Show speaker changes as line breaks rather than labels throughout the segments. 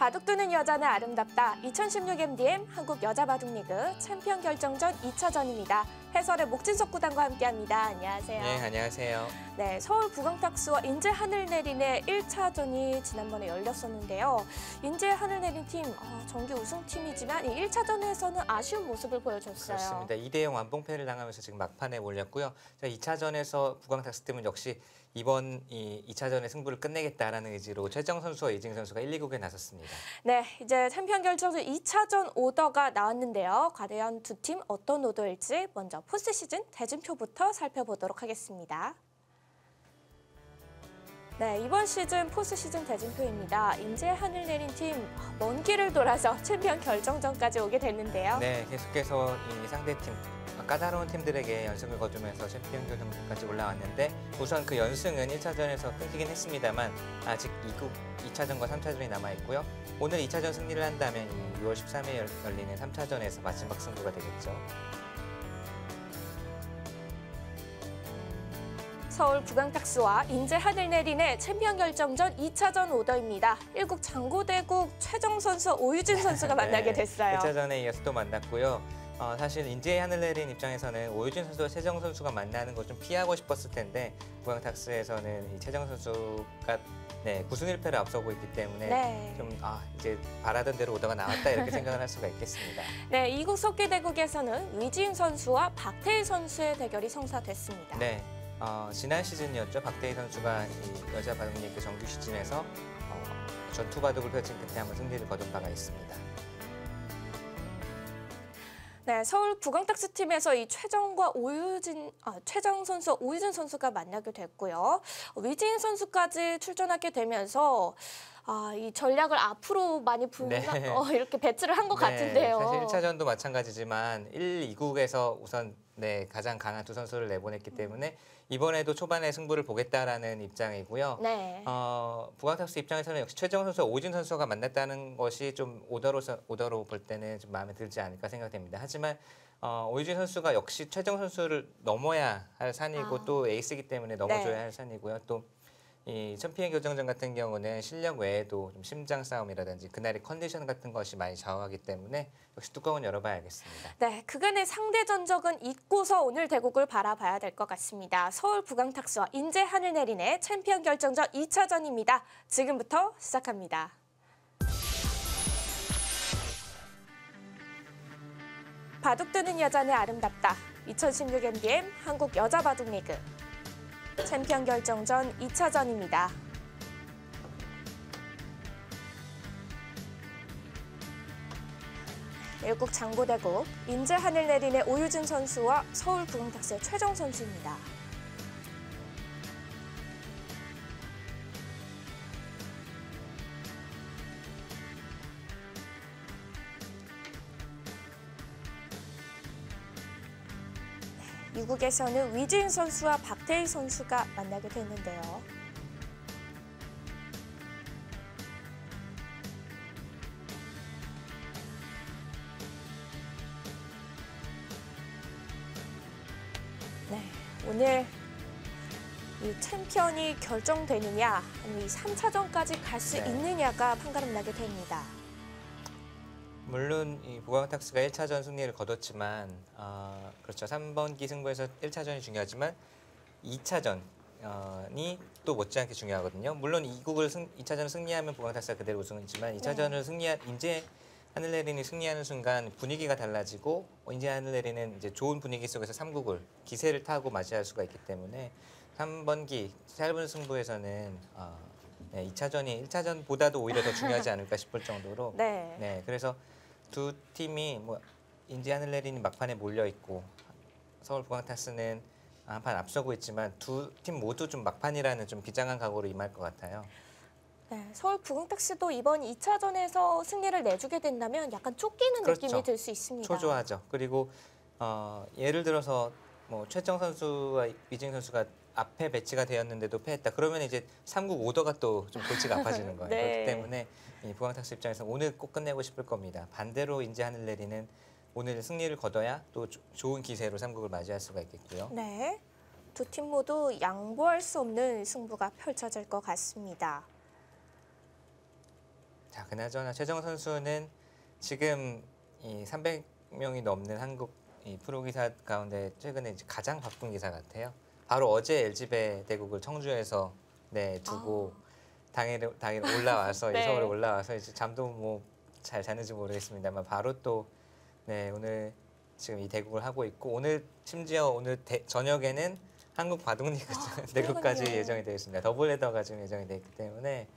바둑 두는 여자는 아름답다. 2016 MDM 한국 여자바둑리그 챔피언 결정전 2차전입니다. 해설의 목진석 구단과 함께합니다. 안녕하세요.
네, 안녕하세요.
네, 서울 부광탁스와 인제 하늘내린의 1차전이 지난번에 열렸었는데요. 인제 하늘내린 팀, 정기 우승팀이지만 이 1차전에서는 아쉬운 모습을 보여줬어요.
그렇습니다. 2대0 완봉패를 당하면서 지금 막판에 몰렸고요. 자, 2차전에서 부광탁스 팀은 역시 이번 2차전의 승부를 끝내겠다라는 의지로 최정 선수와 이징 선수가 1, 2국에 나섰습니다.
네, 이제 챔피언 결정전 2차전 오더가 나왔는데요. 과연 두 팀 어떤 오더일지 먼저 포스트 시즌 대진표부터 살펴보도록 하겠습니다. 네, 이번 시즌 포스트 시즌 대진표입니다. 인제 하늘내린 팀 먼 길을 돌아서 챔피언 결정전까지 오게 됐는데요.
네, 계속해서 이 상대팀 까다로운 팀들에게 연승을 거두면서 챔피언 결정전까지 올라왔는데 우선 그 연승은 1차전에서 끊기긴 했습니다만 아직 2차전과 3차전이 남아있고요. 오늘 2차전 승리를 한다면 6월 13일 열리는 3차전에서 마지막 승부가 되겠죠.
서울 부광탁스와 인제 하늘내린의 챔피언 결정전 2차전 오더입니다. 1국 장고대국 최정 선수, 오유진 선수가 만나게 됐어요.
1차전에 이어서 또 만났고요. 사실 인제 하늘내린 입장에서는 오유진 선수와 최정 선수가 만나는 걸 좀 피하고 싶었을 텐데 부광탁스에서는 이 최정 선수가 9승 1패를 앞서고 있기 때문에 좀 이제 바라던 대로 오더가 나왔다 이렇게 생각을 할 수가 있겠습니다.
네, 2국 석기대국에서는 위지인 선수와 박태희 선수의 대결이 성사됐습니다.
네, 지난 시즌이었죠. 박태희 선수가 이 여자 바둑리그 정규 시즌에서 전투 바둑을 펼친 끝에 한번 승리를 거둔 바가 있습니다.
네, 서울 부광탁스 팀에서 이 최정과 최정 선수, 오유진 선수가 만나게 됐고요. 위지인 선수까지 출전하게 되면서 이 전략을 앞으로 많이 이렇게 배치를 한 것 같은데요.
사실 1차전도 마찬가지지만 1, 2국에서 우선 가장 강한 두 선수를 내보냈기 때문에 이번에도 초반에 승부를 보겠다라는 입장이고요.
네.
부광탁스 입장에서는 역시 최정 선수와 오유진 선수가 만났다는 것이 좀 오더로 볼 때는 좀 마음에 들지 않을까 생각됩니다. 하지만 오유진 선수가 역시 최정 선수를 넘어야 할 산이고 또 에이스이기 때문에 넘어줘야 할 산이고요. 또 이 챔피언 결정전 같은 경우는 실력 외에도 좀 심장 싸움이라든지 그날의 컨디션 같은 것이 많이 좌우하기 때문에 역시 뚜껑은 열어봐야겠습니다.
네, 그간의 상대 전적은 잊고서 오늘 대국을 바라봐야 될 것 같습니다. 서울 부광탁스와 인제 하늘내린의 챔피언 결정전 2차전입니다. 지금부터 시작합니다. 바둑 두는 여자는 아름답다. 2016 MDM 한국 여자바둑리그 챔피언 결정전 2차전입니다. 일국 장고대국 인제 하늘내린의 오유진 선수와 서울 부광탁스의 최정 선수입니다. 이국에서는 위지인 선수와 박태희 선수가 만나게 됐는데요. 네, 오늘 이 챔피언이 결정되느냐, 아니면 이 3차전까지 갈 수 있느냐가 판가름 나게 됩니다.
물론 이 부광탁스가 1차전 승리를 거뒀지만 그렇죠. 3번기 승부에서 1차전이 중요하지만 2차전이 또 못지않게 중요하거든요. 물론 2차전을 승리하면 부광탁스가 그대로 우승이지만 2차전을 인제 하늘내린이 승리하는 순간 분위기가 달라지고 인제 하늘내린은 이제 좋은 분위기 속에서 3국을 기세를 타고 맞이할 수가 있기 때문에 3번기 짧은 승부에서는 2차전이 1차전보다도 오히려 더 중요하지 않을까 싶을 정도로 그래서 두 팀이 인제 하늘내린이 막판에 몰려 있고 서울 부광탁스는 한 판 앞서고 있지만 두 팀 모두 좀 막판이라는 좀 비장한 각오로 임할 것 같아요.
네, 서울 부광탁스도 이번 2차전에서 승리를 내주게 된다면 약간 쫓기는 느낌이 들 수 있습니다.
초조하죠. 그리고 예를 들어서 최정 선수와 이징 선수가 앞에 배치가 되었는데도 패했다. 그러면 이제 3국 오더가 또 좀 골치가 아파지는 거예요. 그렇기 때문에 이 부광탁스 입장에서는 오늘 꼭 끝내고 싶을 겁니다. 반대로 인제 하늘내린은 오늘 승리를 거둬야 또 좋은 기세로 3국을 맞이할 수가 있겠고요.
네, 두 팀 모두 양보할 수 없는 승부가 펼쳐질 것 같습니다.
자, 그나저나 최정 선수는 지금 이 300명이 넘는 한국 이 프로 기사 가운데 최근에 이제 가장 바쁜 기사 같아요. 바로 어제 LG배 대국을 청주에서 네 두고 당일 올라와서
네.
이 서울에 올라와서 이제 잠도 뭐 잘 잤는지 모르겠습니다만 바로 또 네 오늘 지금 이 대국을 하고 있고 오늘 심지어 오늘 저녁에는 한국 바둑리그 대국까지
그러군요.
예정이 되어 있습니다. 더블 헤더가 지금 예정이 되어 있기 때문에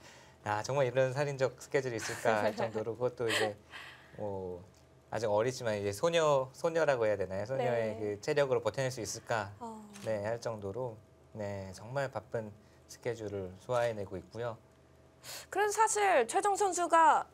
아 정말 이런 살인적 스케줄이 있을까 할 정도로 그것도 이제 뭐 아직 어리지만 이제 소녀라고 해야 되나요? 소녀의
네.
그 체력으로 버텨낼 수 있을까
어,
네 할 정도로 네 정말 바쁜 스케줄을 소화해내고 있고요.
그래서 사실 최정 선수가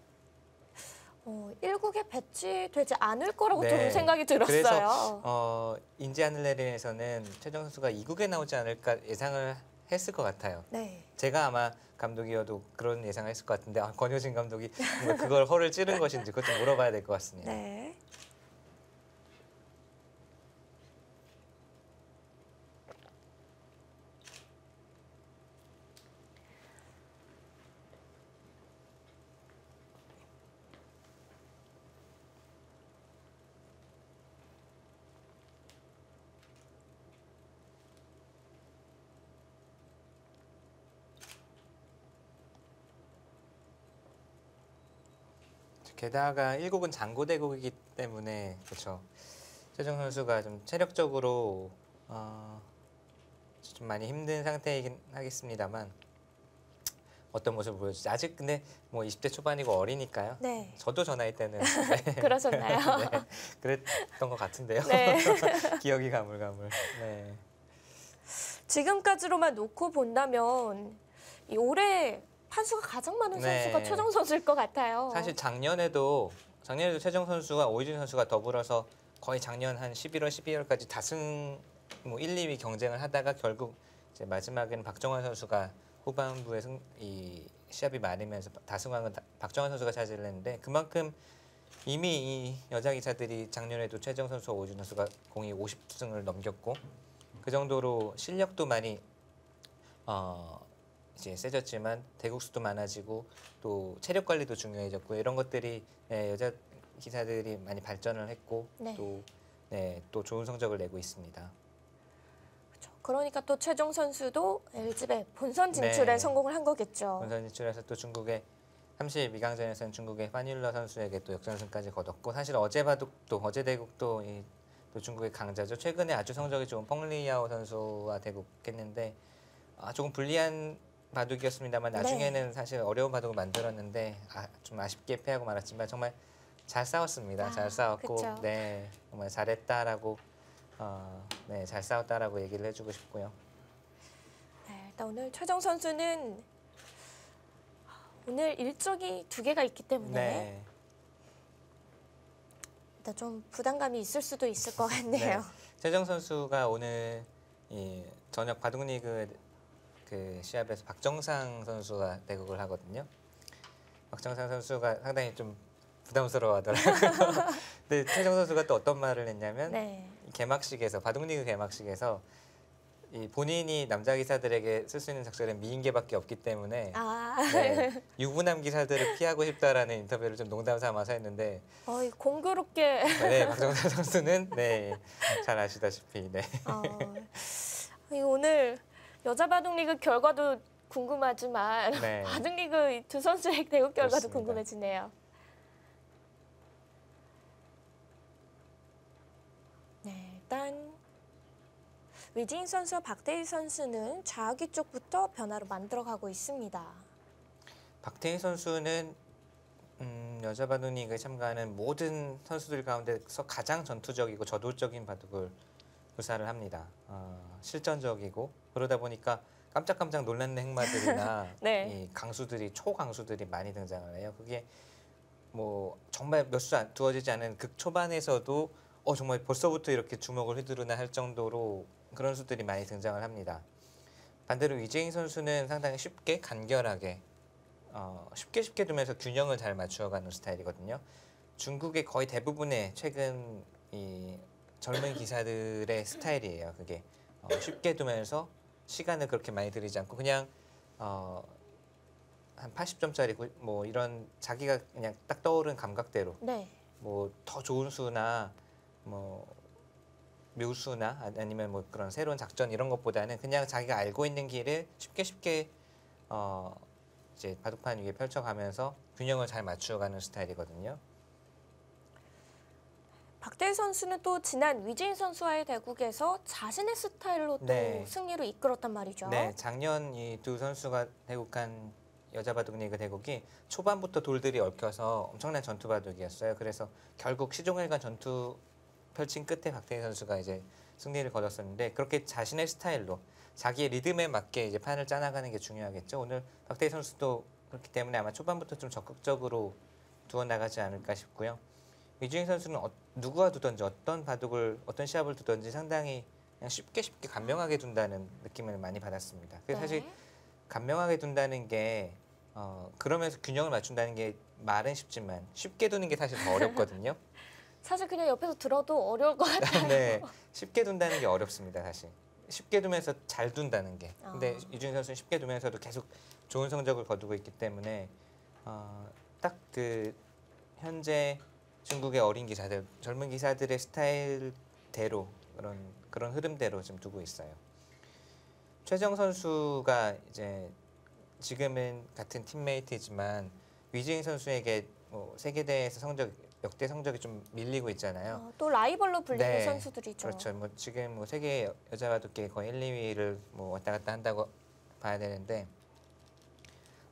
1국에 배치되지 않을 거라고
네.
저는 생각이 들었어요.
그래서 인제 하늘내리에서는 최정 선수가 2국에 나오지 않을까 예상을 했을 것 같아요.
네.
제가 아마 감독이어도 그런 예상을 했을 것 같은데 권효진 감독이 뭔가 그걸 허를 찌른 것인지 그것 좀 물어봐야 될 것 같습니다.
네.
게다가 1국은 장고대국이기 때문에 그렇죠. 최정 선수가 좀 체력적으로 좀 많이 힘든 상태이긴 하겠습니다만 어떤 모습을 보여줄지 아직 근데 뭐 20대 초반이고 어리니까요.
네.
저도 저 나이 때는
그러셨나요?
네, 그랬던 것 같은데요.
네.
기억이 가물가물. 네.
지금까지로만 놓고 본다면 이 올해 판수가 가장 많은
네.
선수가 최정 선수일 것 같아요.
사실 작년에도 최정 선수와 오희준 선수가 더불어서 거의 작년 한 11월, 12월까지 다승 뭐 1, 2위 경쟁을 하다가 결국 이제 마지막에는 박정환 선수가 후반부에 이 시합이 많으면서 다승왕은 박정환 선수가 차지를 했는데 그만큼 이미 이 여자 기사들이 작년에도 최정 선수와 오희준 선수가 공이 50승을 넘겼고 그 정도로 실력도 많이 이제 세졌지만 대국수도 많아지고 또 체력 관리도 중요해졌고 이런 것들이 여자 기사들이 많이 발전을 했고
네.
또 좋은 성적을 내고 있습니다.
그렇죠. 그러니까 또 최정 선수도 LG배 본선 진출에
네.
성공을 한 거겠죠.
본선 진출해서 또 중국의 32강전에서는 중국의 파닐러 선수에게 또 역전승까지 거뒀고 사실 어제 어제 대국도 또 중국의 강자죠. 최근에 아주 성적이 좋은 펑리야오 선수와 대국했는데 조금 불리한 바둑이었습니다만 나중에는
네.
사실 어려운 바둑을 만들었는데 좀 아쉽게 패하고 말았지만 정말 잘 싸웠습니다. 잘 싸웠고
그쵸.
네 정말 잘했다라고 네 잘 싸웠다라고 얘기를 해주고 싶고요.
네, 일단 오늘 최정 선수는 오늘 일정이 2개가 있기 때문에
네.
일단 좀 부담감이 있을 수도 있을 것 같네요.
네. 최정 선수가 오늘 이 저녁 바둑리그 그 시합에서 박정상 선수가 대국을 하거든요. 박정상 선수가 상당히 좀 부담스러워하더라고요. 근데 최정 선수가 또 어떤 말을 했냐면
네.
개막식에서 바둑리그 개막식에서 이 본인이 남자 기사들에게 쓸 수 있는 작전은 미인계밖에 없기 때문에 네, 유부남 기사들을 피하고 싶다라는 인터뷰를 좀 농담 삼아서 했는데
공교롭게
네, 박정상 선수는 네, 잘 아시다시피 네.
오늘 여자 바둑리그 결과도 궁금하지만
네.
바둑리그 이 두 선수의 대국 결과도
그렇습니다.
궁금해지네요. 네, 일단 위진 선수와 박태희 선수는 좌우기 쪽부터 변화로 만들어가고 있습니다.
박태희 선수는 여자 바둑리그에 참가하는 모든 선수들 가운데서 가장 전투적이고 저돌적인 바둑을 구사를 합니다. 실전적이고 그러다 보니까 깜짝깜짝 놀라는 행마들이나
네.
이 강수들이 초강수들이 많이 등장을 해요. 그게 뭐 정말 몇 수 두어지지 않은 극 초반에서도 정말 벌써부터 이렇게 주먹을 휘두르나 할 정도로 그런 수들이 많이 등장을 합니다. 반대로 위재인 선수는 상당히 쉽게 간결하게 쉽게 두면서 균형을 잘 맞추어가는 스타일이거든요. 중국의 거의 대부분의 최근 이 젊은 기사들의 스타일이에요. 그게 쉽게 두면서 시간을 그렇게 많이 들이지 않고 그냥 한 80점짜리 뭐 이런 자기가 그냥 딱 떠오른 감각대로
네.
뭐 더 좋은 수나 뭐 묘수나 아니면 뭐 그런 새로운 작전 이런 것보다는 그냥 자기가 알고 있는 길을 쉽게 이제 바둑판 위에 펼쳐가면서 균형을 잘 맞추어가는 스타일이거든요.
박태희 선수는 또 지난 위재인 선수와의 대국에서 자신의 스타일로 또
네.
승리를 이끌었단 말이죠.
네, 작년 이 두 선수가 대국한 여자 바둑 리그 대국이 초반부터 돌들이 얽혀서 엄청난 전투 바둑이었어요. 그래서 결국 시종일관 전투 펼친 끝에 박태희 선수가 이제 승리를 거뒀었는데 그렇게 자신의 스타일로 자기의 리듬에 맞게 이제 판을 짜나가는 게 중요하겠죠. 오늘 박태희 선수도 그렇기 때문에 아마 초반부터 좀 적극적으로 두어 나가지 않을까 싶고요. 위주인 선수는 누구와 두든지 어떤 바둑을 어떤 시합을 두든지 상당히 그냥 쉽게 간명하게 둔다는 느낌을 많이 받았습니다. 그래서 사실 간명하게 둔다는 게 그러면서 균형을 맞춘다는 게 말은 쉽지만 쉽게 두는 게 사실 더 어렵거든요.
사실 그냥 옆에서 들어도 어려울 것 같아요.
네, 쉽게 둔다는 게 어렵습니다, 사실. 쉽게 두면서 잘 둔다는 게. 근데 이준희 선수는 쉽게 두면서도 계속 좋은 성적을 거두고 있기 때문에 딱 그 현재 중국의 어린 기사들, 젊은 기사들의 스타일대로 그런 흐름대로 좀 두고 있어요. 최정 선수가 이제 지금은 같은 팀메이트지만 위즈잉 선수에게 뭐 세계대회에서 역대 성적이 좀 밀리고 있잖아요.
또 라이벌로 불리는
네,
선수들이죠.
그렇죠. 뭐 지금 뭐 세계 여자 바둑계 거의 1, 2위를 뭐 왔다 갔다 한다고 봐야 되는데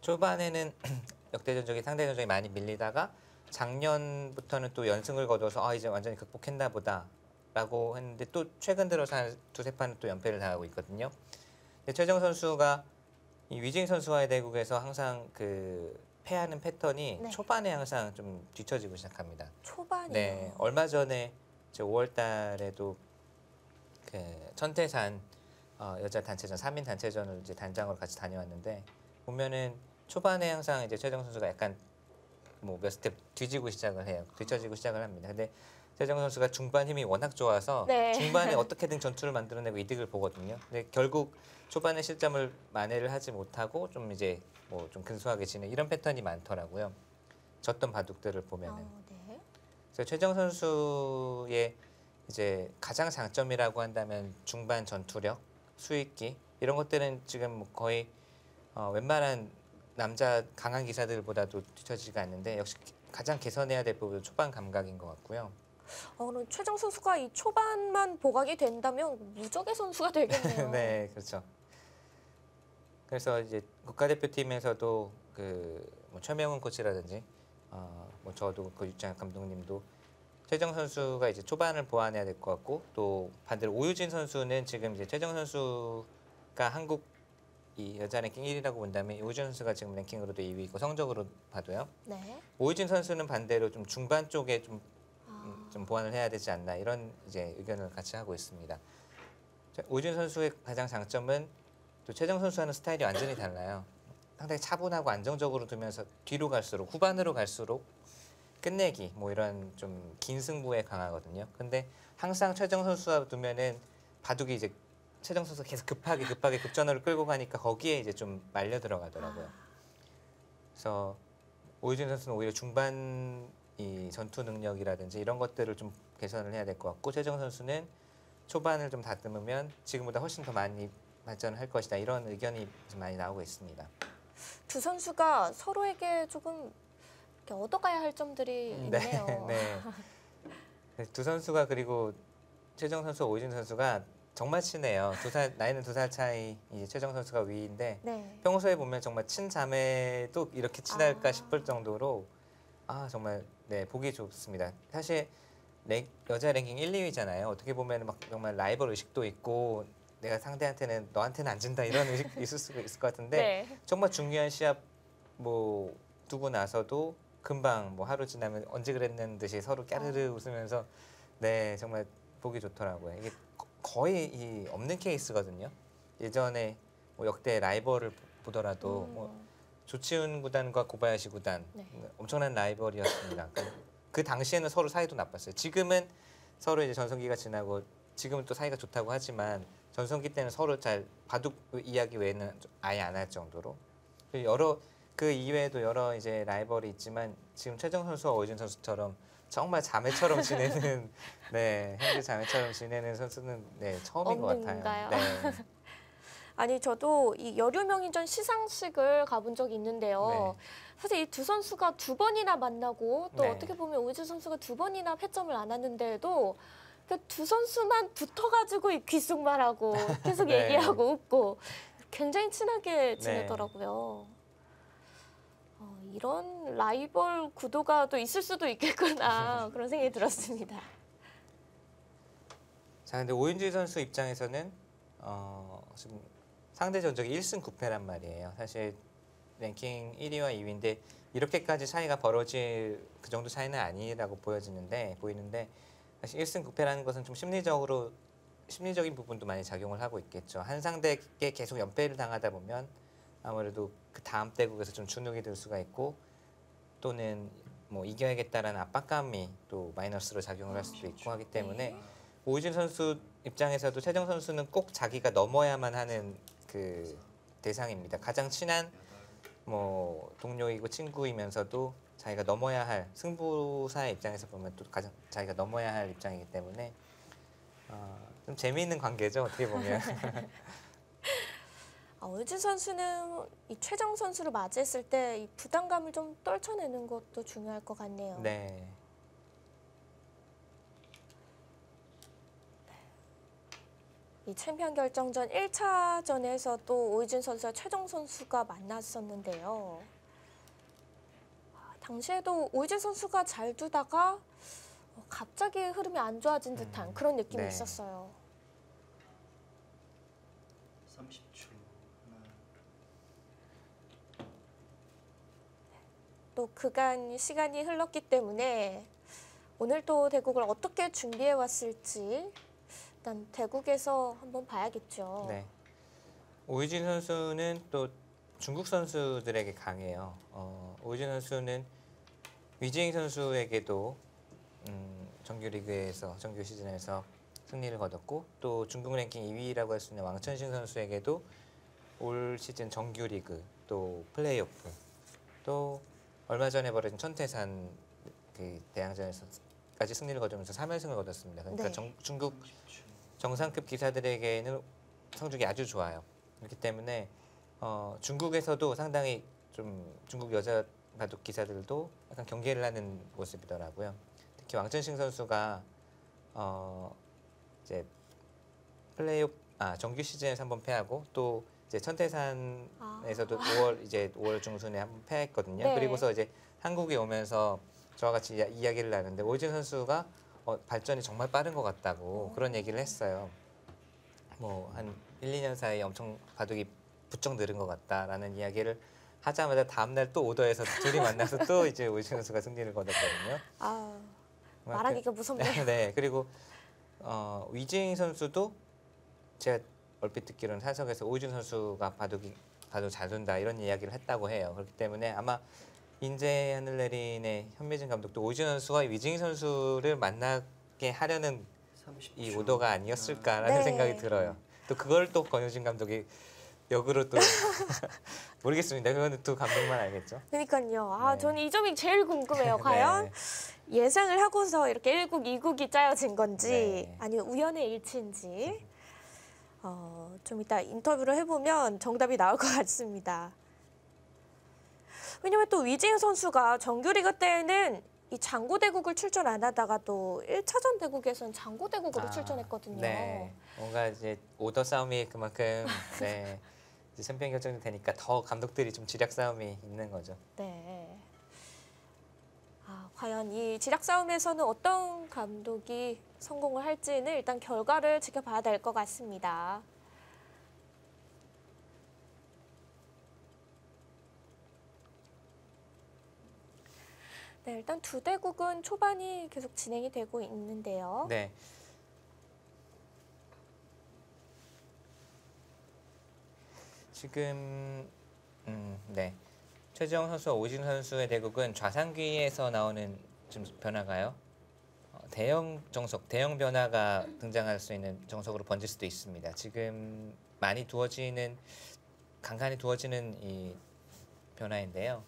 초반에는 역대 전적이 상대 전적이 많이 밀리다가 작년부터는 또 연승을 거둬서 이제 완전히 극복했나 보다라고 했는데 또 최근 들어서 한 두세 판은 또 연패를 당하고 있거든요. 근데 최정 선수가 이 위징 선수와의 대국에서 항상 그 패하는 패턴이
네.
초반에 항상 좀 뒤처지고 시작합니다.
초반이요.
네, 얼마 전에 5월 달에도 그 천태산 여자 단체전 3인 단체전을 이제 단장으로 같이 다녀왔는데 보면은 초반에 항상 이제 최정 선수가 약간 뭐 몇 스텝 뒤지고 시작을 해요. 뒤처지고 시작을 합니다. 근데 최정 선수가 중반 힘이 워낙 좋아서
네.
중반에 어떻게든 전투를 만들어내고 이득을 보거든요. 근데 결국 초반에 실점을 만회를 하지 못하고 좀 이제 뭐 좀 근소하게 지는 이런 패턴이 많더라고요. 졌던 바둑들을 보면은.
네.
그래서 최정 선수의 이제 가장 장점이라고 한다면 중반 전투력, 수익기 이런 것들은 지금 뭐 거의 웬만한 남자 강한 기사들보다도 뒤처지지가 않는데 역시 가장 개선해야 될 부분은 초반 감각인 것 같고요.
그럼 최정 선수가 이 초반만 보강이 된다면 무적의 선수가 되겠네요.
네, 그렇죠. 그래서 이제 국가대표팀에서도 그뭐 최명훈 코치라든지 뭐 저도 그 유창학 감독님도 최정 선수가 이제 초반을 보완해야 될 것 같고 또 반대로 오유진 선수는 지금 이제 최정 선수가 한국 이 여자 랭킹 1위라고 본다면 오유진 선수가 지금 랭킹으로도 2위고 성적으로 봐도요.
네.
오유진 선수는 반대로 좀 중반 쪽에 좀 보완을 해야 되지 않나 이런 이제 의견을 같이 하고 있습니다. 오유진 선수의 가장 장점은 또 최정 선수와는 스타일이 완전히 달라요. 상당히 차분하고 안정적으로 두면서 뒤로 갈수록 후반으로 갈수록 끝내기 뭐 이런 좀 긴 승부에 강하거든요. 근데 항상 최정 선수와 두면은 바둑이 이제 최정 선수가 계속 급하게 급전호를 끌고 가니까 거기에 이제 좀 말려 들어가더라고요. 그래서 오유진 선수는 오히려 중반 이 전투 능력이라든지 이런 것들을 좀 개선을 해야 될 것 같고 최정 선수는 초반을 좀 다듬으면 지금보다 훨씬 더 많이 발전할 것이다 이런 의견이 좀 많이 나오고 있습니다.
두 선수가 서로에게 조금 이렇게 얻어가야 할 점들이 있네요.
네. 두 선수가 그리고 최정 선수, 오유진 선수가 정말 친해요. 나이는 2살 차이 이제 최정 선수가 위인데
네.
평소에 보면 정말 친자매도 이렇게 친할까 싶을 정도로 정말 네 보기 좋습니다. 사실 여자 랭킹 1, 2위잖아요. 어떻게 보면 막 정말 라이벌 의식도 있고 내가 상대한테는 너한테는 안 진다 이런 의식 있을 수 있을 것 같은데
네.
정말 중요한 시합 뭐 두고 나서도 금방 뭐 하루 지나면 언제 그랬는 듯이 서로 까르르 웃으면서 네 정말 보기 좋더라고요. 이게 거의 없는 케이스거든요. 예전에 뭐 역대 라이벌을 보더라도 뭐 조치훈 구단과 고바야시 구단
네.
엄청난 라이벌이었습니다. 그 당시에는 서로 사이도 나빴어요. 지금은 서로 이제 전성기가 지나고 지금은 또 사이가 좋다고 하지만 전성기 때는 서로 잘 바둑 이야기 외에는 아예 안 할 정도로 여러 그 이외에도 여러 이제 라이벌이 있지만 지금 최정 선수와 오유진 선수처럼 정말 자매처럼 지내는 네, 형제 자매처럼 지내는 선수는 네, 처음인 것
없는가요?
같아요. 네.
아니 저도 이 여류명인전 시상식을 가본 적이 있는데요.
네.
사실 이 두 선수가 두 번이나 만나고 또
네.
어떻게 보면 오유진 선수가 두 번이나 패점을 안 하는데도 그 두 선수만 붙어가지고 이 귓속말하고 계속
네.
얘기하고 웃고 굉장히 친하게 지내더라고요. 이런 라이벌 구도가 또 있을 수도 있겠구나 그런 생각이 들었습니다.
자, 근데 오윤지 선수 입장에서는 지금 상대 전적이 1승 9패란 말이에요. 사실 랭킹 1위와 2위인데 이렇게까지 차이가 벌어질 그 정도 차이는 아니라고 보이는데 사실 1승 9패라는 것은 좀 심리적인 부분도 많이 작용을 하고 있겠죠. 한 상대에게 계속 연패를 당하다 보면 아무래도 그 다음 대국에서 좀 주눅이 들 수가 있고 또는 뭐 이겨야겠다라는 압박감이 또 마이너스로 작용을 할 수도 있고 하기 때문에 오유진 선수 입장에서도 최정 선수는 꼭 자기가 넘어야만 하는 그 대상입니다. 가장 친한 뭐 동료이고 친구이면서도 자기가 넘어야 할 승부사의 입장에서 보면 또 가장 자기가 넘어야 할 입장이기 때문에 좀 재미있는 관계죠 어떻게 보면.
오유진 선수는 이 최정 선수를 맞이했을 때 이 부담감을 좀 떨쳐내는 것도 중요할 것 같네요.
네.
이 챔피언 결정전 1차전에서도 오유진 선수와 최정 선수가 만났었는데요. 당시에도 오유진 선수가 잘 두다가 갑자기 흐름이 안 좋아진 듯한 그런 느낌이
네.
있었어요.
30초.
또 그간 시간이 흘렀기 때문에 오늘 또 대국을 어떻게 준비해 왔을지 일단 대국에서 한번 봐야겠죠.
네. 오유진 선수는 또 중국 선수들에게 강해요. 오유진 선수는 위지잉 선수에게도 정규리그에서 정규 시즌에서 승리를 거뒀고 또 중국 랭킹 2위라고 할 수 있는 왕천신 선수에게도 올 시즌 정규리그 또 플레이오프 또 얼마 전에 벌어진 천태산 그 대항전에서까지 승리를 거두면서 3연승을 거뒀습니다. 그러니까
네.
중국 정상급 기사들에게는 성적이 아주 좋아요. 그렇기 때문에 중국에서도 상당히 좀 중국 여자 바둑 기사들도 약간 경계를 하는 모습이더라고요. 특히 왕천식 선수가 이제 정규 시즌에서 한번 패하고 또 이제 천태산에서도 5월 중순에 한번 패했거든요.
네.
그리고서 이제 한국에 오면서 저와 같이 이야기를 나누는데 오유진 선수가 발전이 정말 빠른 것 같다고 그런 얘기를 했어요. 뭐 한 1, 2년 사이에 엄청 바둑이 부쩍 늘은 것 같다라는 이야기를 하자마자 다음날 또 오더에서 둘이 만나서 또 이제 오유진 선수가 승리를 거뒀거든요.
말하기가 무섭네요.
네, 그리고 위징 선수도 제가 얼핏 듣기로는 사석에서 오유진 선수가 바둑 잘 둔다 이런 이야기를 했다고 해요. 그렇기 때문에 아마 인제 하늘내린의 현미진 감독도 오유진 선수와 위징 선수를 만나게 하려는
30초.
이 오더가 아니었을까라는
네.
생각이 들어요. 또 그걸 또 권효진 감독이 역으로 또 모르겠습니다. 그거는 또 감독만 알겠죠.
그러니까요.
네.
저는 이 점이 제일 궁금해요. 과연
네.
예상을 하고서 이렇게 1국, 2국이 짜여진 건지
네.
아니면 우연의 일치인지 좀 이따 인터뷰를 해보면 정답이 나올 것 같습니다. 왜냐면 또 위징 선수가 정규리그 때에는 이 장고대국을 출전 안 하다가 또 1차전 대국에서는 장고대국으로 출전했거든요.
네, 뭔가 이제 오더 싸움이 그만큼 네, 이제 챔피언 결정이 되니까 더 감독들이 좀 지략 싸움이 있는 거죠.
네. 과연 이 지략 싸움에서는 어떤 감독이 성공을 할지는 일단 결과를 지켜봐야 될 것 같습니다. 네, 일단 두 대국은 초반이 계속 진행이 되고 있는데요.
네. 지금 네. 최재형 선수와 오진 선수의 대국은 좌상귀에서 나오는 좀 변화가요. 대형 정석, 대형 변화가 등장할 수 있는 정석으로 번질 수도 있습니다. 지금 많이 간간히 두어지는 이 변화인데요.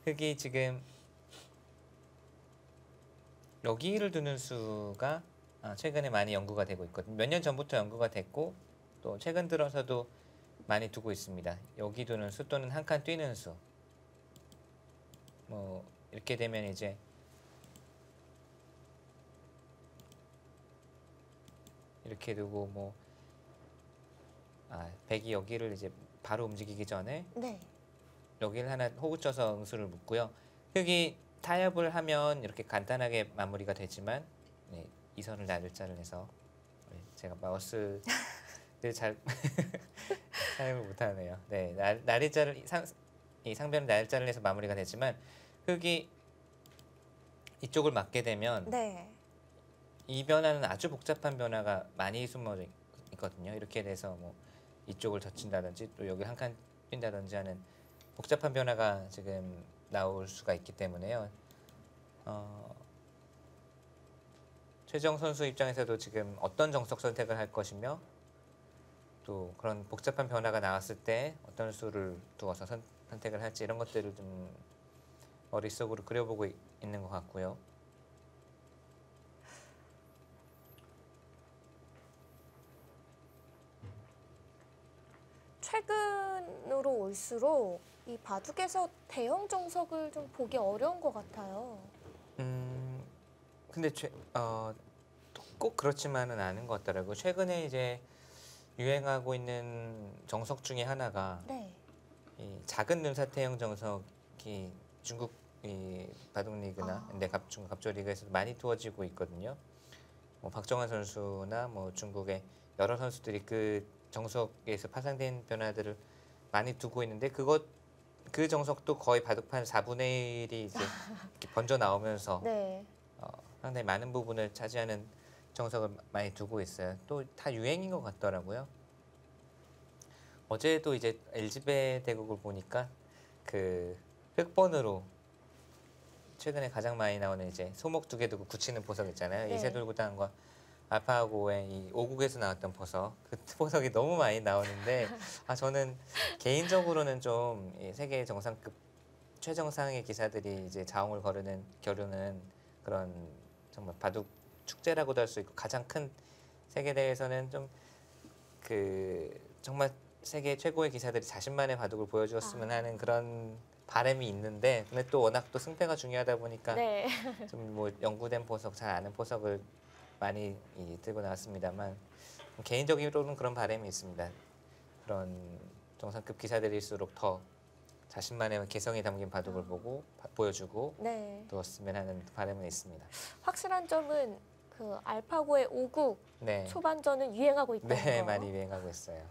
흙이 지금 여기를 두는 수가 최근에 많이 연구가 되고 있거든요. 몇 년 전부터 연구가 됐고 또 최근 들어서도 많이 두고 있습니다. 여기 두는 수 또는 한 칸 뛰는 수. 뭐 이렇게 되면 이제 이렇게 두고 뭐 백이 여기를 이제 바로 움직이기 전에
네.
여기를 하나 호구 쳐서 응수를 묻고요. 흙이 타협을 하면 이렇게 간단하게 마무리가 되지만 네, 이 선을 나를자를 해서 제가 마우스를 잘 사용을 못하네요. 네, 나를자를 이 상변을 나를자를 해서 마무리가 되지만 흙이 이쪽을 맞게 되면
네.
이 변화는 아주 복잡한 변화가 많이 숨어 있거든요. 이렇게 돼서 뭐 이쪽을 젖힌다든지 또 여기 한 칸 뛴다든지 하는 복잡한 변화가 지금 나올 수가 있기 때문에요. 최정 선수 입장에서도 지금 어떤 정석 선택을 할 것이며 또 그런 복잡한 변화가 나왔을 때 어떤 수를 두어서 선택을 할지 이런 것들을 좀 머릿속으로 그려보고 있는 것 같고요.
최근으로 올수록 이 바둑에서 대형 정석을 좀 보기 어려운 것 같아요.
근데 꼭 그렇지만은 않은 것 같더라고요. 최근에 이제 유행하고 있는 정석 중에 하나가
네.
이 작은 눈사태형 정석이 중국 이 바둑 리그나 중국 갑조 리그에서 많이 두어지고 있거든요. 뭐 박정환 선수나 뭐 중국의 여러 선수들이 그 정석에서 파생된 변화들을 많이 두고 있는데 그 정석도 거의 바둑판 4분의 1이 이제 이렇게 번져 나오면서
네.
상당히 많은 부분을 차지하는 정석을 많이 두고 있어요. 또 다 유행인 것 같더라고요. 어제도 이제 LG배 대국을 보니까 그 흑번으로 최근에 가장 많이 나오는 이제 소목 2개 두고 굳히는 보석 있잖아요.
네.
이세돌구단과 알파고의 이 5국에서 나왔던 보석. 그 보석이 너무 많이 나오는데 저는 개인적으로는 좀 이 세계 정상급 최정상의 기사들이 이제 자웅을 겨루는 그런 정말 바둑 축제라고도 할 수 있고 가장 큰 세계 대회에서는 좀 정말 세계 최고의 기사들이 자신만의 바둑을 보여주었으면 하는 그런 바람이 있는데 근데 또 워낙 또 승패가 중요하다 보니까
네.
좀 뭐 연구된 보석, 잘 아는 보석을 많이 들고 나왔습니다만 개인적으로는 그런 바람이 있습니다. 그런 정상급 기사들일수록 더 자신만의 개성이 담긴 바둑을 보고 보여주고
네.
두었으면 하는 바람은 있습니다.
확실한 점은 그 알파고의 5국
네,
초반전은 유행하고 있다는
네,
거.
많이 유행하고 있어요.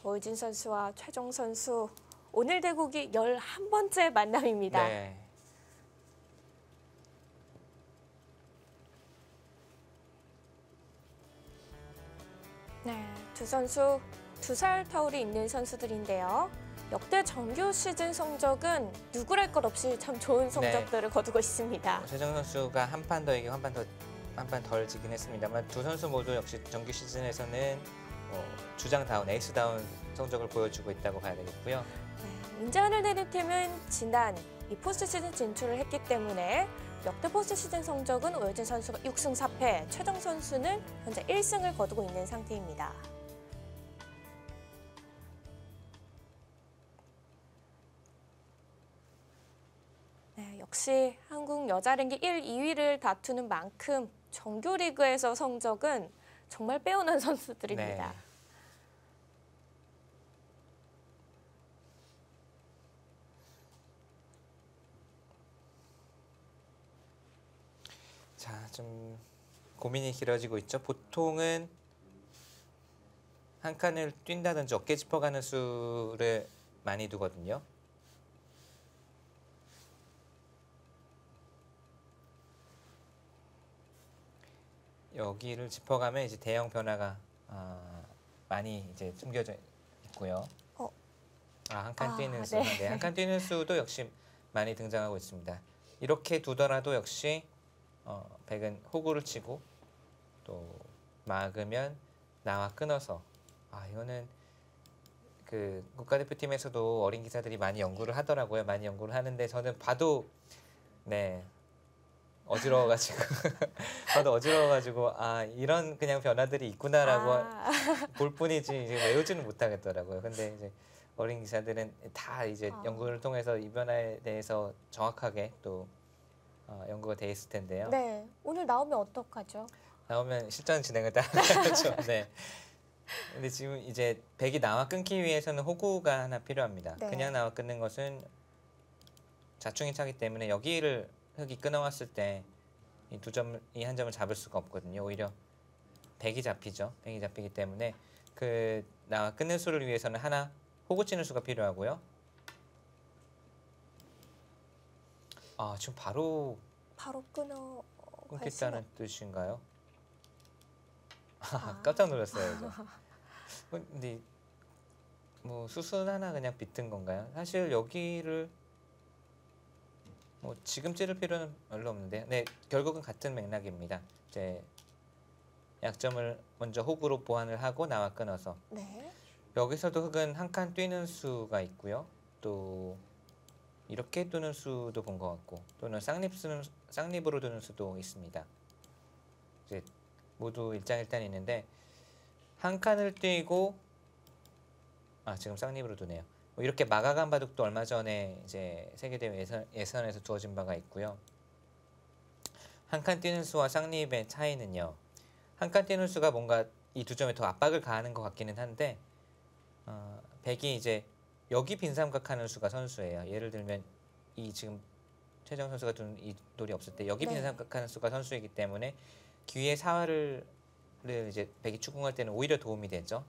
오유진 선수와 최정 선수 오늘 대국이 11번째 만남입니다.
네.
네, 두 선수 2살 터울이 있는 선수들인데요. 역대 정규 시즌 성적은 누구랄 것 없이 참 좋은 성적들을 거두고 있습니다.
최정 선수가 한 판 더 이기고 한 판 덜 지긴 했습니다만 두 선수 모두 역시 정규 시즌에서는 주장다운, 에이스다운 성적을 보여주고 있다고 봐야 되겠고요.
네, 인제하늘내린 팀은 지난 이 포스트 시즌 진출을 했기 때문에 역대 포스트 시즌 성적은 오유진 선수가 6승 4패, 최정 선수는 현재 1승을 거두고 있는 상태입니다. 네, 역시 한국 여자랭킹 1, 2위를 다투는 만큼 정규리그에서 성적은 정말 빼어난 선수들입니다.
네. 자, 좀 고민이 길어지고 있죠. 보통은 한 칸을 뛴다든지 어깨 짚어가는 수를 많이 두거든요. 여기를 짚어가면 이제 대형 변화가 많이 이제 숨겨져 있고요.
어.
한 칸 뛰는
네.
수, 네, 한 칸 뛰는 수도 역시 많이 등장하고 있습니다. 이렇게 두더라도 역시 백은 호구를 치고 또 막으면 나와 끊어서 이거는 그 국가대표팀에서도 어린 기사들이 많이 연구를 하더라고요. 많이 연구를 하는데 저는 봐도 네 어지러워가지고 봐도 어지러워가지고 이런 그냥 변화들이 있구나라고 볼 뿐이지 이제 외우지는 못하겠더라고요. 근데 이제 어린 기사들은 다 이제 연구를 통해서 이 변화에 대해서 정확하게 또 연구가 돼 있을 텐데요.
네, 오늘 나오면 어떡하죠?
나오면 실전 진행을 따라가죠. 네. 근데 지금 이제 백이 나와 끊기 위해서는 호구가 하나 필요합니다.
네.
그냥 나와 끊는 것은 자충이 차기 때문에 여기를 흑이 끊어왔을 때 이 한 점을 잡을 수가 없거든요. 오히려 백이 잡히죠. 백이 잡히기 때문에 그 나와 끊는 수를 위해서는 하나 호구 치는 수가 필요하고요. 지금 바로 끊겠다는 뜻인가요? 깜짝 놀랐어요. 이제. 근데 뭐 수순 하나 그냥 비튼 건가요? 사실 여기를 뭐 지금 찌를 필요는 별로 없는데, 네, 결국은 같은 맥락입니다. 이제 약점을 먼저 호구로 보완을 하고 나와 끊어서.
네.
여기서도 흑은 한 칸 뛰는 수가 있고요. 또 이렇게 두는 수도 본 것 같고, 또는 쌍립으로 두는 수도 있습니다. 이제 모두 일장일단 있는데 한 칸을 뛰고 지금 쌍립으로 두네요. 이렇게 마가간 바둑도 얼마 전에 이제 세계대회 예선에서 두어진 바가 있고요. 한 칸 뛰는 수와 쌍립의 차이는요. 한 칸 뛰는 수가 뭔가 이 두 점에 더 압박을 가하는 것 같기는 한데 백이 이제 여기 빈삼각하는 수가 선수예요. 예를 들면 이 지금 최정 선수가 둔 이 돌이 없을 때 여기
네.
빈삼각하는 수가 선수이기 때문에 기회의 사활을 이제 백이 추궁할 때는 오히려 도움이 되죠.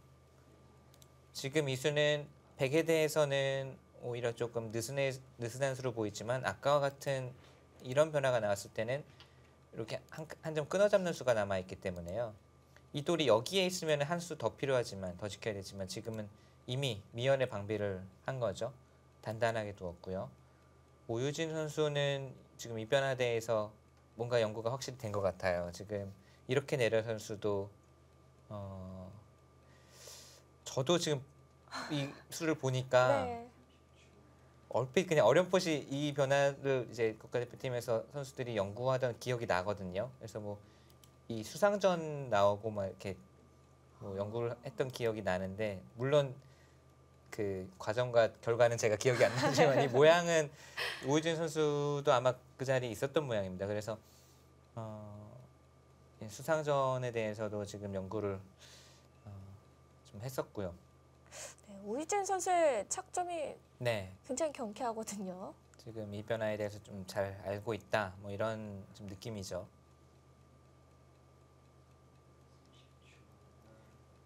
지금 이 수는 백에 대해서는 오히려 조금 느슨한 수로 보이지만 아까와 같은 이런 변화가 나왔을 때는 이렇게 한 점 끊어 잡는 수가 남아 있기 때문에요. 이 돌이 여기에 있으면 한 수 더 필요하지만 더 지켜야 되지만 지금은 이미 미연의 방비를 한 거죠. 단단하게 두었고요. 오유진 선수는 지금 이 변화에 대해서 뭔가 연구가 확실히 된 것 같아요. 지금 이렇게 내려선 수도 저도 지금 이 수를 보니까
네.
얼핏 그냥 어렴풋이 이 변화를 이제 국가대표팀에서 선수들이 연구하던 기억이 나거든요. 그래서 뭐 이 수상전 나오고 막 이렇게 뭐 연구를 했던 기억이 나는데 물론 그 과정과 결과는 제가 기억이 안 나지만 이 모양은 오유진 선수도 아마 그 자리에 있었던 모양입니다. 그래서 수상전에 대해서도 지금 연구를 좀 했었고요.
네, 오유진 선수의 착점이
네,
굉장히 경쾌하거든요.
지금 이 변화에 대해서 좀 잘 알고 있다, 뭐 이런 좀 느낌이죠.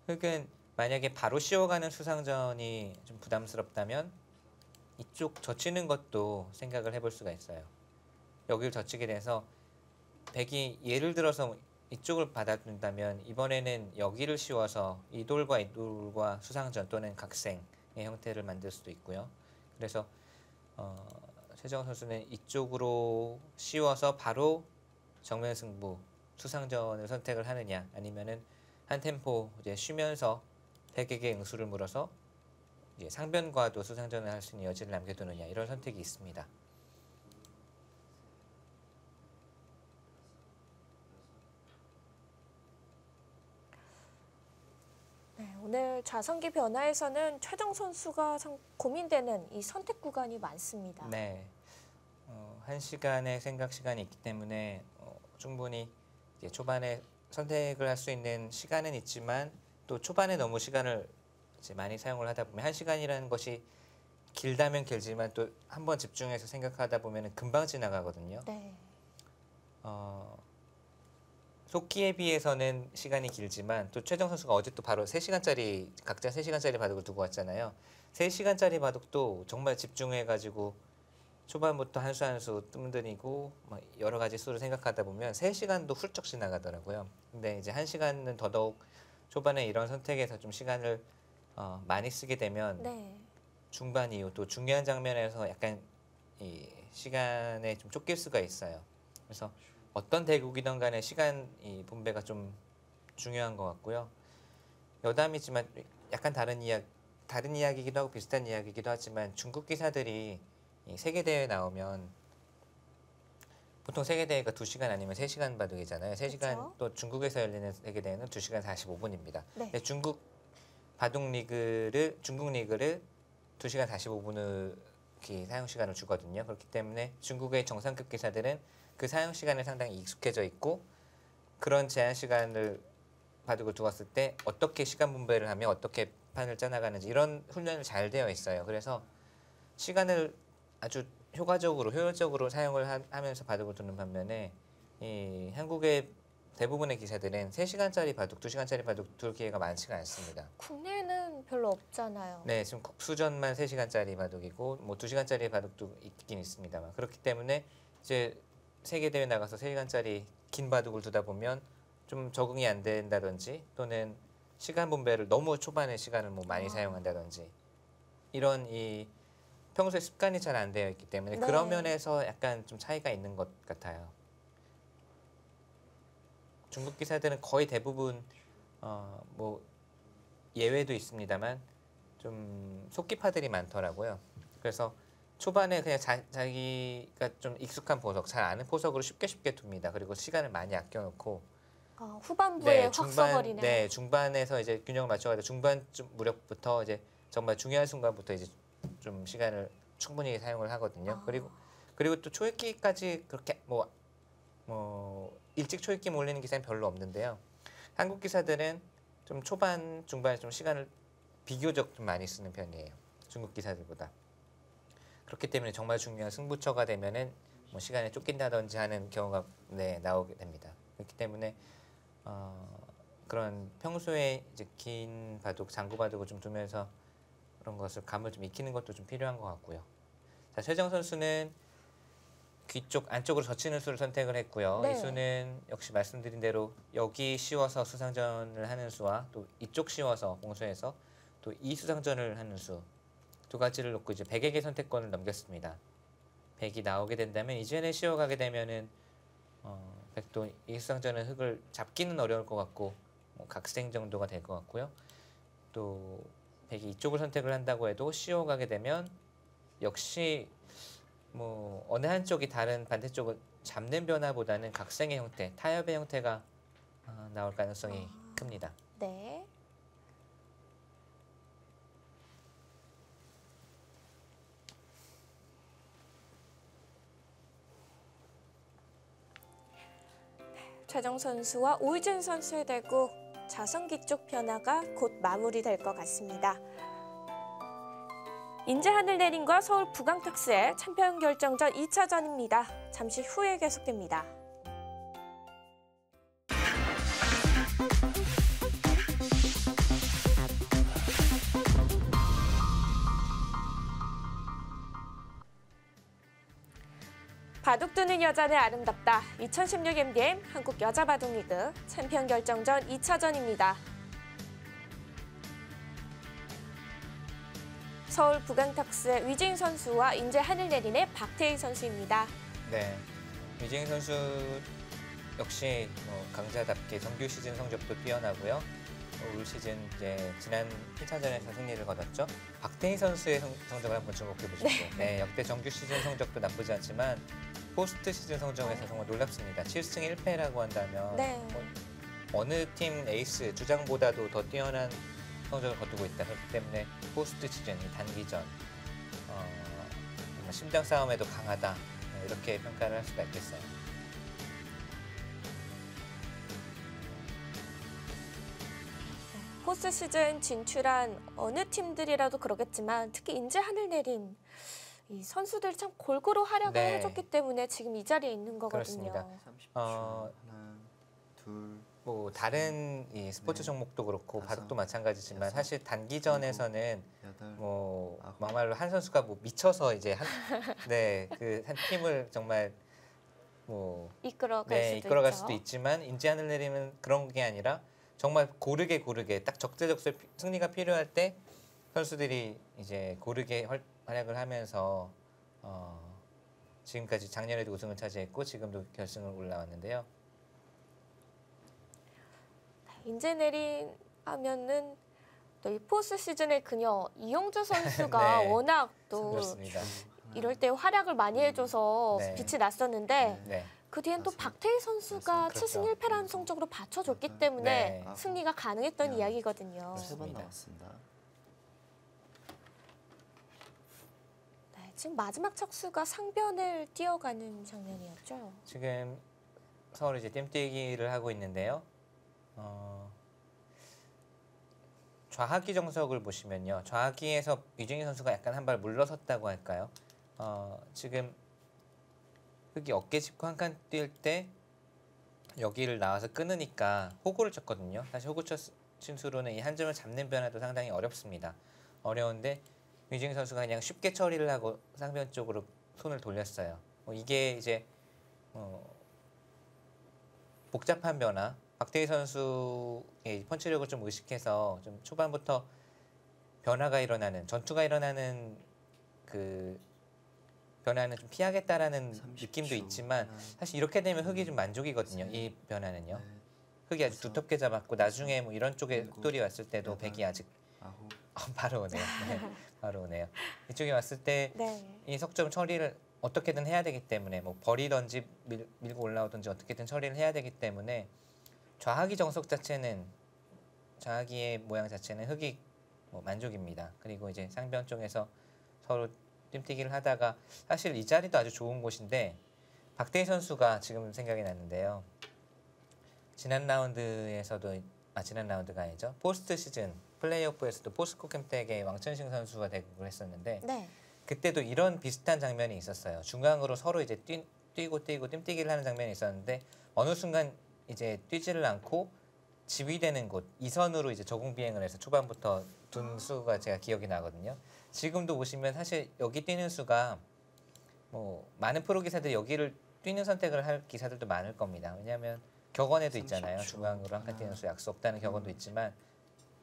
흑은 만약에 바로 씌워가는 수상전이 좀 부담스럽다면 이쪽 젖히는 것도 생각을 해볼 수가 있어요. 여기를 젖히게 돼서 백이 예를 들어서 이쪽을 받아준다면 이번에는 여기를 씌워서 이 돌과 수상전 또는 각생의 형태를 만들 수도 있고요. 그래서 최정원 선수는 이쪽으로 씌워서 바로 정면 승부 수상전을 선택을 하느냐 아니면은 한 템포 이제 쉬면서 백에게 응수를 물어서 이제 상변과도 수상전을 할 수 있는 여지를 남겨두느냐 이런 선택이 있습니다.
네, 오늘 자성기 변화에서는 최정 선수가 고민되는 이 선택 구간이 많습니다.
네, 1시간의 생각 시간이 있기 때문에 충분히 이제 초반에 선택을 할 수 있는 시간은 있지만 또 초반에 너무 시간을 이제 많이 사용을 하다 보면 1시간이라는 것이 길다면 길지만 또 한 번 집중해서 생각하다 보면 금방 지나가거든요.
네.
속기에 비해서는 시간이 길지만 또 최정 선수가 어제 또 바로 3시간짜리 각자 3시간짜리 바둑을 두고 왔잖아요. 3시간짜리 바둑도 정말 집중해가지고 초반부터 한 수 한 수 뜸들이고 뭐 여러 가지 수를 생각하다 보면 3시간도 훌쩍 지나가더라고요. 근데 이제 1시간은 더더욱 초반에 이런 선택에서 좀 시간을 많이 쓰게 되면
네.
중반 이후 또 중요한 장면에서 약간 이 시간에 좀 쫓길 수가 있어요. 그래서 어떤 대국이든 간에 시간 이 분배가 좀 중요한 것 같고요. 여담이지만 약간 다른 이야기이기도 하고 비슷한 이야기이기도 하지만 중국 기사들이 이 세계 대회 나오면 보통 세계 대회가 2시간 아니면 3시간 바둑이잖아요. 3시간
그쵸.
또 중국에서 열리는 세계 대회는 2시간 45분입니다.
네.
근데 중국 리그를 2시간 45분을 사용 시간을 주거든요. 그렇기 때문에 중국의 정상급 기사들은 그 사용 시간에 상당히 익숙해져 있고 그런 제한 시간을 바둑을 두었을 때 어떻게 시간 분배를 하며 어떻게 판을 짜나가는지 이런 훈련이 잘 되어 있어요. 그래서 시간을 아주 효율적으로 사용을 하면서 바둑을 두는 반면에 이 한국의 대부분의 기사들은 3시간짜리 바둑, 2시간짜리 바둑 둘 기회가 많지가 않습니다.
국내에는 별로 없잖아요.
네, 지금 국수전만 3시간짜리 바둑이고 뭐 2시간짜리 바둑도 있긴 있습니다만 그렇기 때문에 이제 세계 대회 나가서 3시간짜리 긴 바둑을 두다 보면 좀 적응이 안 된다든지 또는 시간 분배를 너무 초반에 시간을 뭐 많이 사용한다든지 이런 이 평소에 습관이 잘 안 되어 있기 때문에
네.
그런 면에서 약간 좀 차이가 있는 것 같아요. 중국 기사들은 거의 대부분 뭐 예외도 있습니다만 좀 속기파들이 많더라고요. 그래서 초반에 그냥 자기가 좀 익숙한 포석, 잘 아는 포석으로 쉽게 둡니다. 그리고 시간을 많이 아껴놓고
후반부에 확 써버리네요.
네, 중반에서 이제 균형을 맞춰가지고 중반쯤 무렵부터 이제 정말 중요한 순간부터 이제 좀 시간을 충분히 사용을 하거든요. 그리고 또 초읽기까지 그렇게 뭐 일찍 초읽기 몰리는 기사는 별로 없는데요. 한국 기사들은 좀 초반, 중반에 좀 시간을 비교적 좀 많이 쓰는 편이에요. 중국 기사들보다. 그렇기 때문에 정말 중요한 승부처가 되면은 뭐 시간에 쫓긴다든지 하는 경우가 나오게 됩니다. 그렇기 때문에 그런 평소에 이제 긴 바둑, 장구 바둑을 좀 두면서 그런 것을 감을 좀 익히는 것도 좀 필요한 것 같고요. 자, 최정 선수는 귀 쪽 안쪽으로 젖히는 수를 선택을 했고요.
네.
이 수는 역시 말씀드린 대로 여기 씌워서 수상전을 하는 수와 또 이쪽 씌워서 공수해서 또 이 수상전을 하는 수 두 가지를 놓고 이제 백에게 선택권을 넘겼습니다. 백이 나오게 된다면 이전에 씌워가게 되면은 백도 이 수상전은 흙을 잡기는 어려울 것 같고 뭐 각생 정도가 될 것 같고요. 또 백이 이쪽을 선택을 한다고 해도 씌워가게 되면 역시 뭐 어느 한쪽이 다른 반대쪽을 잡는 변화보다는 각생의 형태, 타협의 형태가 나올 가능성이 큽니다.
네. 최정 선수와 오유진 선수의 대구 자성기 쪽 변화가 곧 마무리될 것 같습니다. 인제 하늘내림과 서울 부강특스의 챔피언 결정전 2차전입니다. 잠시 후에 계속됩니다. 바둑 두는 여자는 아름답다. 2016 MDM 한국 여자 바둑 리그 챔피언 결정전 2차전입니다. 서울 부강탁스의 위진 선수와 인제 하늘내린의 박태희 선수입니다.
네, 위징 선수 역시 뭐 강자답게 정규 시즌 성적도 뛰어나고요. 올 시즌 이제 지난 1차전에서 승리를 거뒀죠. 박태희 선수의 성적을 한번 주목해 보십시오. 네, 역대 정규 시즌 성적도 나쁘지 않지만 포스트 시즌 성적에서 정말 놀랍습니다. 7승 1패라고 한다면
네.
뭐 어느 팀 에이스 주장보다도 더 뛰어난 성적을 거두고 있다. 그렇기 때문에 포스트 시즌, 이 단기전 정말 심장 싸움에도 강하다. 이렇게 평가를 할 수가 있겠어요.
포스트 시즌 진출한 어느 팀들이라도 그러겠지만 특히 인제 하늘내린 이 선수들이 참 골고루 활약을
네.
해줬기 때문에 지금 이 자리에 있는 거거든요.
그렇습니다.
30초 하나, 둘,
뭐 다른 이 스포츠
네.
종목도 그렇고
다섯,
바둑도 마찬가지지만
여섯,
사실 단기전에서는
여덟,
뭐
아홉.
막말로 한 선수가 뭐 미쳐서 이제 그 한 팀을 정말 뭐
이끌어갈 수도
이끌어갈
있죠.
수도 있지만 인제 하늘내림은 그런 게 아니라 정말 고르게 딱 적재적소에 승리가 필요할 때 선수들이 이제 고르게 활약을 하면서 지금까지 작년에도 우승을 차지했고 지금도 결승을 올라왔는데요.
인제내린 하면은 또 이 포스 시즌의 그녀 이영주 선수가
네.
워낙 또
그렇습니다.
이럴 때 활약을 많이 해줘서
네.
빛이 났었는데
네.
그 뒤엔 또
다섯,
박태희 선수가
그렇죠.
7승 1패라는 성적으로 받쳐줬기
여덟,
때문에
네.
승리가 가능했던
네.
이야기거든요.
그렇습니다.
3번 나왔습니다.
네, 지금 마지막 척수가 상변을 뛰어가는 장면이었죠.
지금 서로 이제 뜀뛰기를 하고 있는데요. 좌하기 정석을 보시면요. 좌하기에서 유진희 선수가 약간 한 발 물러섰다고 할까요? 지금 흙이 어깨 짚고 한 칸 뛸 때 여기를 나와서 끊으니까 호구를 쳤거든요. 사실 호구 친 수로는 이 한 점을 잡는 변화도 상당히 어렵습니다. 어려운데 유진희 선수가 그냥 쉽게 처리를 하고 상변 쪽으로 손을 돌렸어요. 이게 이제 복잡한 변화, 박태희 선수의 펀치력을 좀 의식해서 좀 초반부터 변화가 일어나는, 전투가 일어나는 그 변화는 좀 피하겠다라는
30초.
느낌도 있지만
하나,
사실 이렇게 되면 흙이 좀 만족이거든요. 이 변화는요.
넷,
흙이 아주
다섯,
두텁게 잡았고 나중에 뭐 이런 쪽에
일곱,
흙돌이 왔을 때도
여덟,
백이 아직
아홉,
바로 오네요. 네, 바로 오네요. 이쪽에 왔을 때 이
네.
석점 처리를 어떻게든 해야 되기 때문에 뭐 버리던지 밀고 올라오든지 어떻게든 처리를 해야 되기 때문에 좌하기 정석 자체는 좌하기의 모양 자체는 흙이 뭐 만족입니다. 그리고 이제 상변 쪽에서 서로 뜀뛰기를 하다가 사실 이 자리도 아주 좋은 곳인데 박태희 선수가 지금 생각이 났는데요. 지난 라운드가 아니죠. 포스트 시즌 플레이오프에서도 포스코캠텍의 왕천식 선수가 대국을 했었는데
네.
그때도 이런 비슷한 장면이 있었어요. 중앙으로 서로 이제 뛰고 뜀뛰기를 하는 장면이 있었는데 어느 순간 이제 뛰지를 않고 지휘되는 곳 이선으로 이제 저공 비행을 해서 초반부터 둔 수가 제가 기억이 나거든요. 지금도 보시면 사실 여기 뛰는 수가 뭐 많은 프로 기사들이 여기를 뛰는 선택을 할 기사들도 많을 겁니다. 왜냐하면 격언에도 있잖아요.
30초.
중앙으로 한 칸 뛰는 수
하나,
약수 없다는 격언도 있지만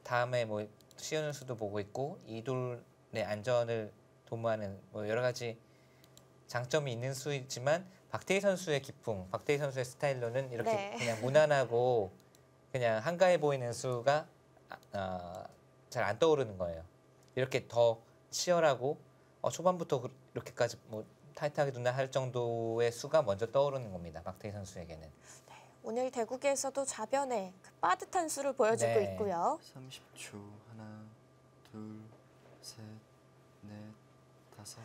다음에 뭐 시우는 수도 보고 있고 이돌의 안전을 도모하는 뭐 여러 가지 장점이 있는 수이지만 박태희 선수의 기풍, 박태희 선수의 스타일로는 이렇게
네.
그냥 무난하고 그냥 한가해 보이는 수가 잘 안 떠오르는 거예요. 이렇게 더 치열하고 초반부터 이렇게까지 뭐 타이트하게 둔다 할 정도의 수가 먼저 떠오르는 겁니다. 박태희 선수에게는.
오늘 대국에서도 좌변에 그 빠듯한 수를 보여주고
네.
있고요.
30초. 하나, 둘, 셋, 넷, 다섯.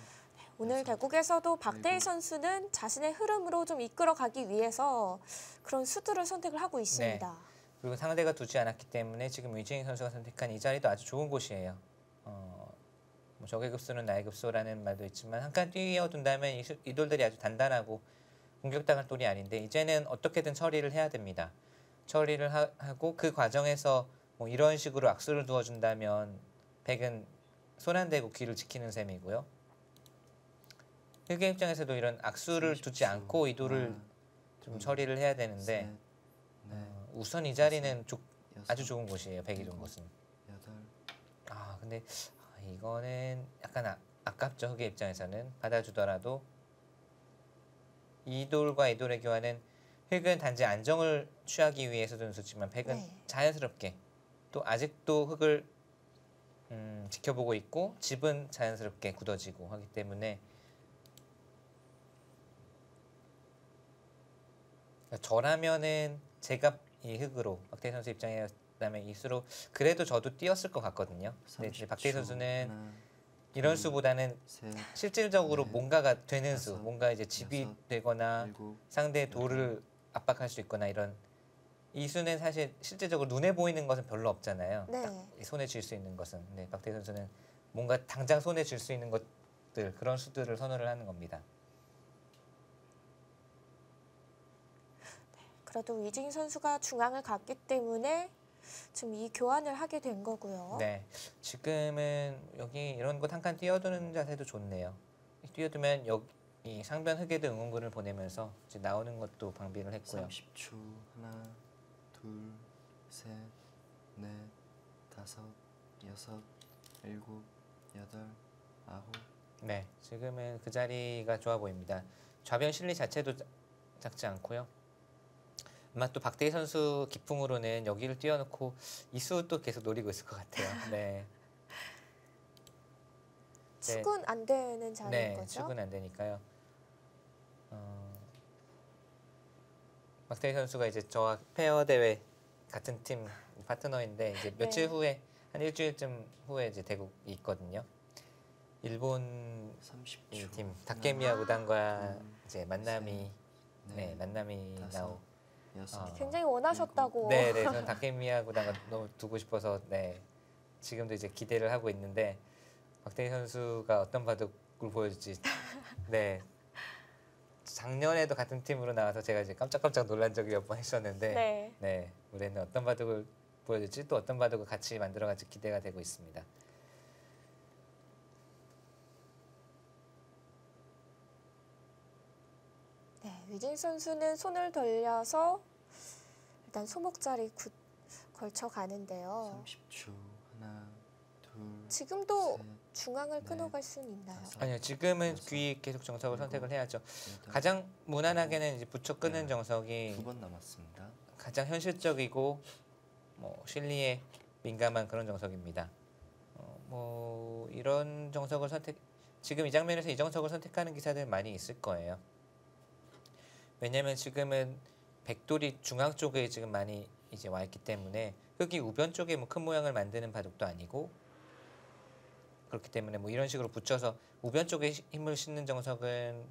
오늘
여섯,
대국에서도 박태희
일곱.
선수는 자신의 흐름으로 좀 이끌어가기 위해서 그런 수들을 선택을 하고 있습니다.
그리고 상대가 두지 않았기 때문에 지금 유진희 선수가 선택한 이 자리도 아주 좋은 곳이에요. 뭐 적의 급수는 나의 급수라는 말도 있지만 한 칸 뛰어둔다면 이 돌들이 아주 단단하고 공격당할 돌이 아닌데 이제는 어떻게든 처리를 해야 됩니다. 처리를 하고 그 과정에서 뭐 이런 식으로 악수를 두어준다면 백은 손 안 대고 귀를 지키는 셈이고요. 흑의 입장에서도 이런 악수를 두지
30초.
않고 이 돌을
하나,
좀
둘,
처리를 해야 되는데
셋, 넷,
우선 이 자리는
여섯,
아주 좋은 곳이에요. 백이 좋은 곳은.
여덟,
근데 이거는 약간 아깝죠. 흑의 입장에서는 받아주더라도 이 돌과 이 돌의 교환은 흑은 단지 안정을 취하기 위해서 둔 수지만 백은
네.
자연스럽게 또 아직도 흑을 지켜보고 있고 집은 자연스럽게 굳어지고 하기 때문에 저라면은 제가 이 흑으로 박태희 선수 입장이라면 이 수로 그래도 저도 뛰었을 것 같거든요. 근데 이제 박태희
30초.
선수는
하나,
이런
둘,
수보다는
셋,
실질적으로
네,
뭔가가 되는
다섯,
수, 뭔가 이제 집이
여섯,
되거나
일곱,
상대의 돌을 압박할 수 있거나 이런 이 수는 사실 실질적으로 눈에 보이는 것은 별로 없잖아요.
네.
딱 손에 쥘 수 있는 것은. 근데 박태희 선수는 뭔가 당장 손에 쥘 수 있는 것들 그런 수들을 선호를 하는 겁니다.
그래도 위징 선수가 중앙을 갔기 때문에 지금 이 교환을 하게 된 거고요.
네, 지금은 여기 이런 곳 한 칸 띄워두는 자세도 좋네요. 띄워두면 여기 상변 흑에도 응원군을 보내면서 이제 나오는 것도 방비를 했고요.
30초. 하나, 둘, 셋, 넷, 다섯, 여섯, 일곱, 여덟, 아홉.
네, 지금은 그 자리가 좋아 보입니다. 좌변 실리 자체도 작지 않고요. 아마 또 박대희 선수 기풍으로는 여기를 띄워놓고 이수도 계속 노리고 있을 것 같아요. 네.
축은 안 되는 자리인
네,
거죠?
축은 안 되니까요. 박태희 선수가 이제 저와 페어 대회 같은 팀 파트너인데 이제 며칠
네.
후에 한 일주일쯤 후에 이제 대국이 있거든요. 일본
30초.
팀 다케미야 구단과
둘,
이제 만남이
셋,
네 만남이
다섯,
나오.
여섯.
굉장히 원하셨다고.
네, 네, 저는 다케미야 구단과 너무 두고 싶어서 네 지금도 이제 기대를 하고 있는데 박태희 선수가 어떤 바둑을 보여줄지 네 작년에도 같은 팀으로 나와서 제가 이제 깜짝깜짝 놀란 적이 몇 번 있었는데
네.
네 올해는 어떤 바둑을 보여줄지 또 어떤 바둑을 같이 만들어갈지 기대가 되고 있습니다.
네, 위징 선수는 손을 돌려서 일단 소목자리 걸쳐 가는데요.
30초. 하나, 둘,
지금도
셋,
중앙을
네,
끊어갈 수는 있나요?
다섯,
아니요 지금은
여섯,
귀 계속 정석을
일곱,
선택을 해야죠.
여덟,
가장 무난하게는 이제 붙여 끄는
네.
정석이
9번 남았습니다.
가장 현실적이고 뭐 실리에 민감한 그런 정석입니다. 뭐 이런 정석을 지금 이 장면에서 이 정석을 선택하는 기사들 많이 있을 거예요. 왜냐면 지금은 백돌이 중앙 쪽에 지금 많이 이제 와 있기 때문에 흑이 우변 쪽에 뭐 큰 모양을 만드는 바둑도 아니고 그렇기 때문에 뭐 이런 식으로 붙여서 우변 쪽에 힘을 싣는 정석은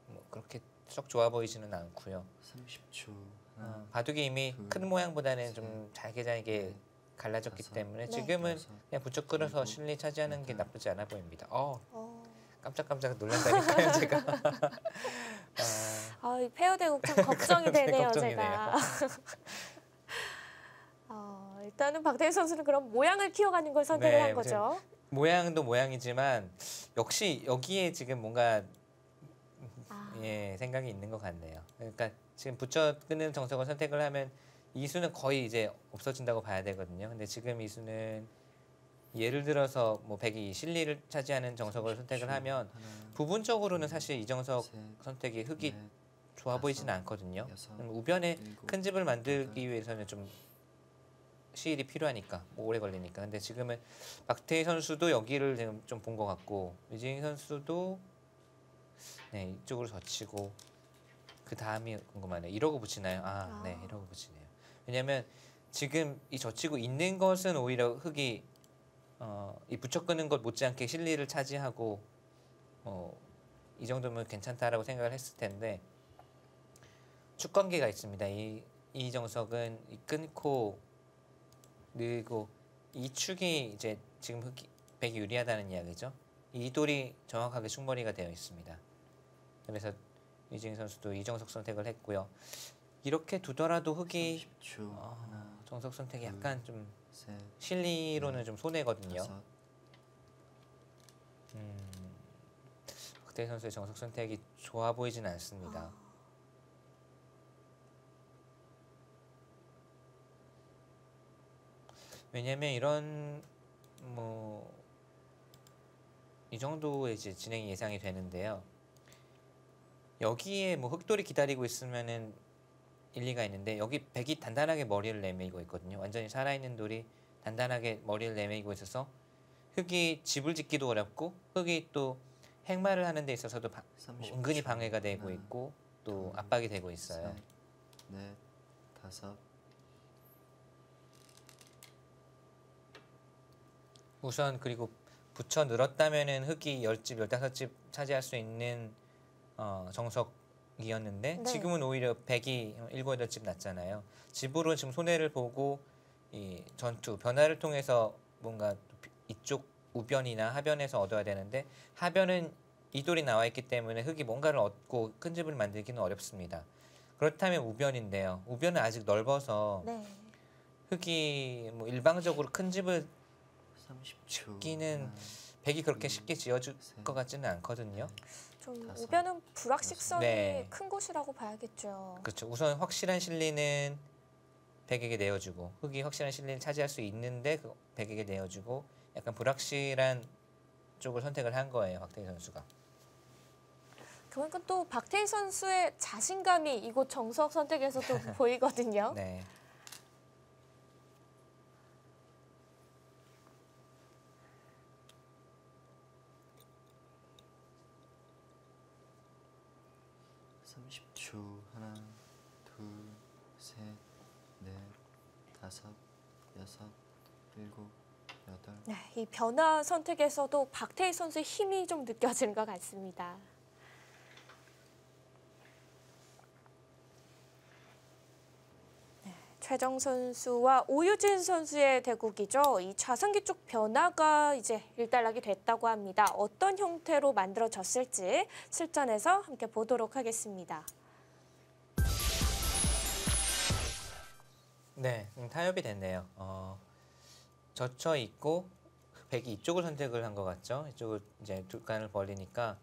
뭐 그렇게 썩 좋아 보이지는 않고요.
30초. 하나,
바둑이 이미
둘,
큰 모양보다는
셋,
좀 잘게
넷,
갈라졌기
다섯,
때문에
네.
지금은
여섯,
그냥 부쩍 끌어서
일곱,
실리 차지하는 게
여덟.
나쁘지 않아 보입니다. 깜짝깜짝 놀란다니까요 제가.
이 페어 대국 참 걱정이 되네요,
걱정이네요.
제가. 일단은 박태희 선수는 그럼 모양을 키워가는 걸 선택을
네,
한 거죠.
모양도 모양이지만 역시 여기에 지금 뭔가 생각이 있는 것 같네요. 그러니까 지금 붙여 끄는 정석을 선택을 하면 이수는 거의 이제 없어진다고 봐야 되거든요. 근데 지금 이수는 예를 들어서 뭐 백이 실리를 차지하는 정석을 선택을 하면 부분적으로는 사실 이 정석 선택이 흑이
넷,
좋아 보이지는
다섯,
않거든요.
여섯,
우변에
일곱,
큰 집을 만들기
여덟.
위해서는 좀 시일이 필요하니까 뭐 오래 걸리니까. 근데 지금은 박태희 선수도 여기를 지금 좀 본 것 같고 위징 선수도 네 이쪽으로 젖히고 그 다음이 궁금하네요. 이러고 붙이나요? 네 이러고 붙이네요. 왜냐하면 지금 이 젖히고 있는 것은 오히려 흑이 이 붙여 끄는 것 못지않게 실리를 차지하고 이 정도면 괜찮다라고 생각을 했을 텐데 축 관계가 있습니다. 이 정석은 이 끊고 늘고 이 축이 이제 지금 백이 유리하다는 이야기죠. 이 돌이 정확하게 축머리가 되어 있습니다. 그래서 위징 선수도 이 정석 선택을 했고요. 이렇게 두더라도 흑이
30초. 하나,
정석 선택이
둘,
약간 좀
셋,
실리로는 좀 손해거든요.
다섯.
박태희 선수의 정석 선택이 좋아 보이진 않습니다. 왜냐면 이런 뭐 이 정도의 이제 진행이 예상이 되는데요. 여기에 뭐 흑돌이 기다리고 있으면은 일리가 있는데 여기 백이 단단하게 머리를 내밀고 있거든요. 완전히 살아있는 돌이 단단하게 머리를 내밀고 있어서 흑이 집을 짓기도 어렵고 흑이 또 행마를 하는 데 있어서도 은근히 방해가 되고
하나,
있고 또
둘,
압박이 되고 있어요.
셋, 넷, 다섯.
우선 그리고 붙여 늘었다면은 흑이 10집, 15집 차지할 수 있는 정석이었는데
네.
지금은 오히려 백이 7, 8집 났잖아요. 집으로 지금 손해를 보고 이 전투, 변화를 통해서 뭔가 이쪽 우변이나 하변에서 얻어야 되는데 하변은 이 돌이 나와 있기 때문에 흑이 뭔가를 얻고 큰 집을 만들기는 어렵습니다. 그렇다면 우변인데요. 우변은 아직 넓어서
네.
흙이 뭐 일방적으로 큰 집을
30초.
짓기는 백이 그렇게 쉽게 지어줄
셋.
것 같지는 않거든요.
좀
다섯,
우변은 불확실성이
네.
큰 곳이라고 봐야겠죠.
그렇죠. 우선 확실한 실리는 백에게 내어주고 흙이 확실한 실리를 차지할 수 있는데 그 백에게 내어주고 약간 불확실한 쪽을 선택을 한 거예요. 박태희 선수가.
그만큼 또 박태희 선수의 자신감이 이곳 정석 선택에서도 보이거든요.
네.
하나, 둘, 셋, 넷, 다섯, 여섯, 일곱, 여덟.
네, 이 변화 선택에서도 박태희 선수의 힘이 좀 느껴지는 것 같습니다. 네, 최정 선수와 오유진 선수의 대국이죠. 이 좌상기 쪽 변화가 이제 일단락이 됐다고 합니다. 어떤 형태로 만들어졌을지 실전에서 함께 보도록 하겠습니다.
네, 타협이 됐네요. 젖혀 있고 백이 이쪽을 선택을 한 것 같죠. 이쪽을 이제 두 칸을 벌리니까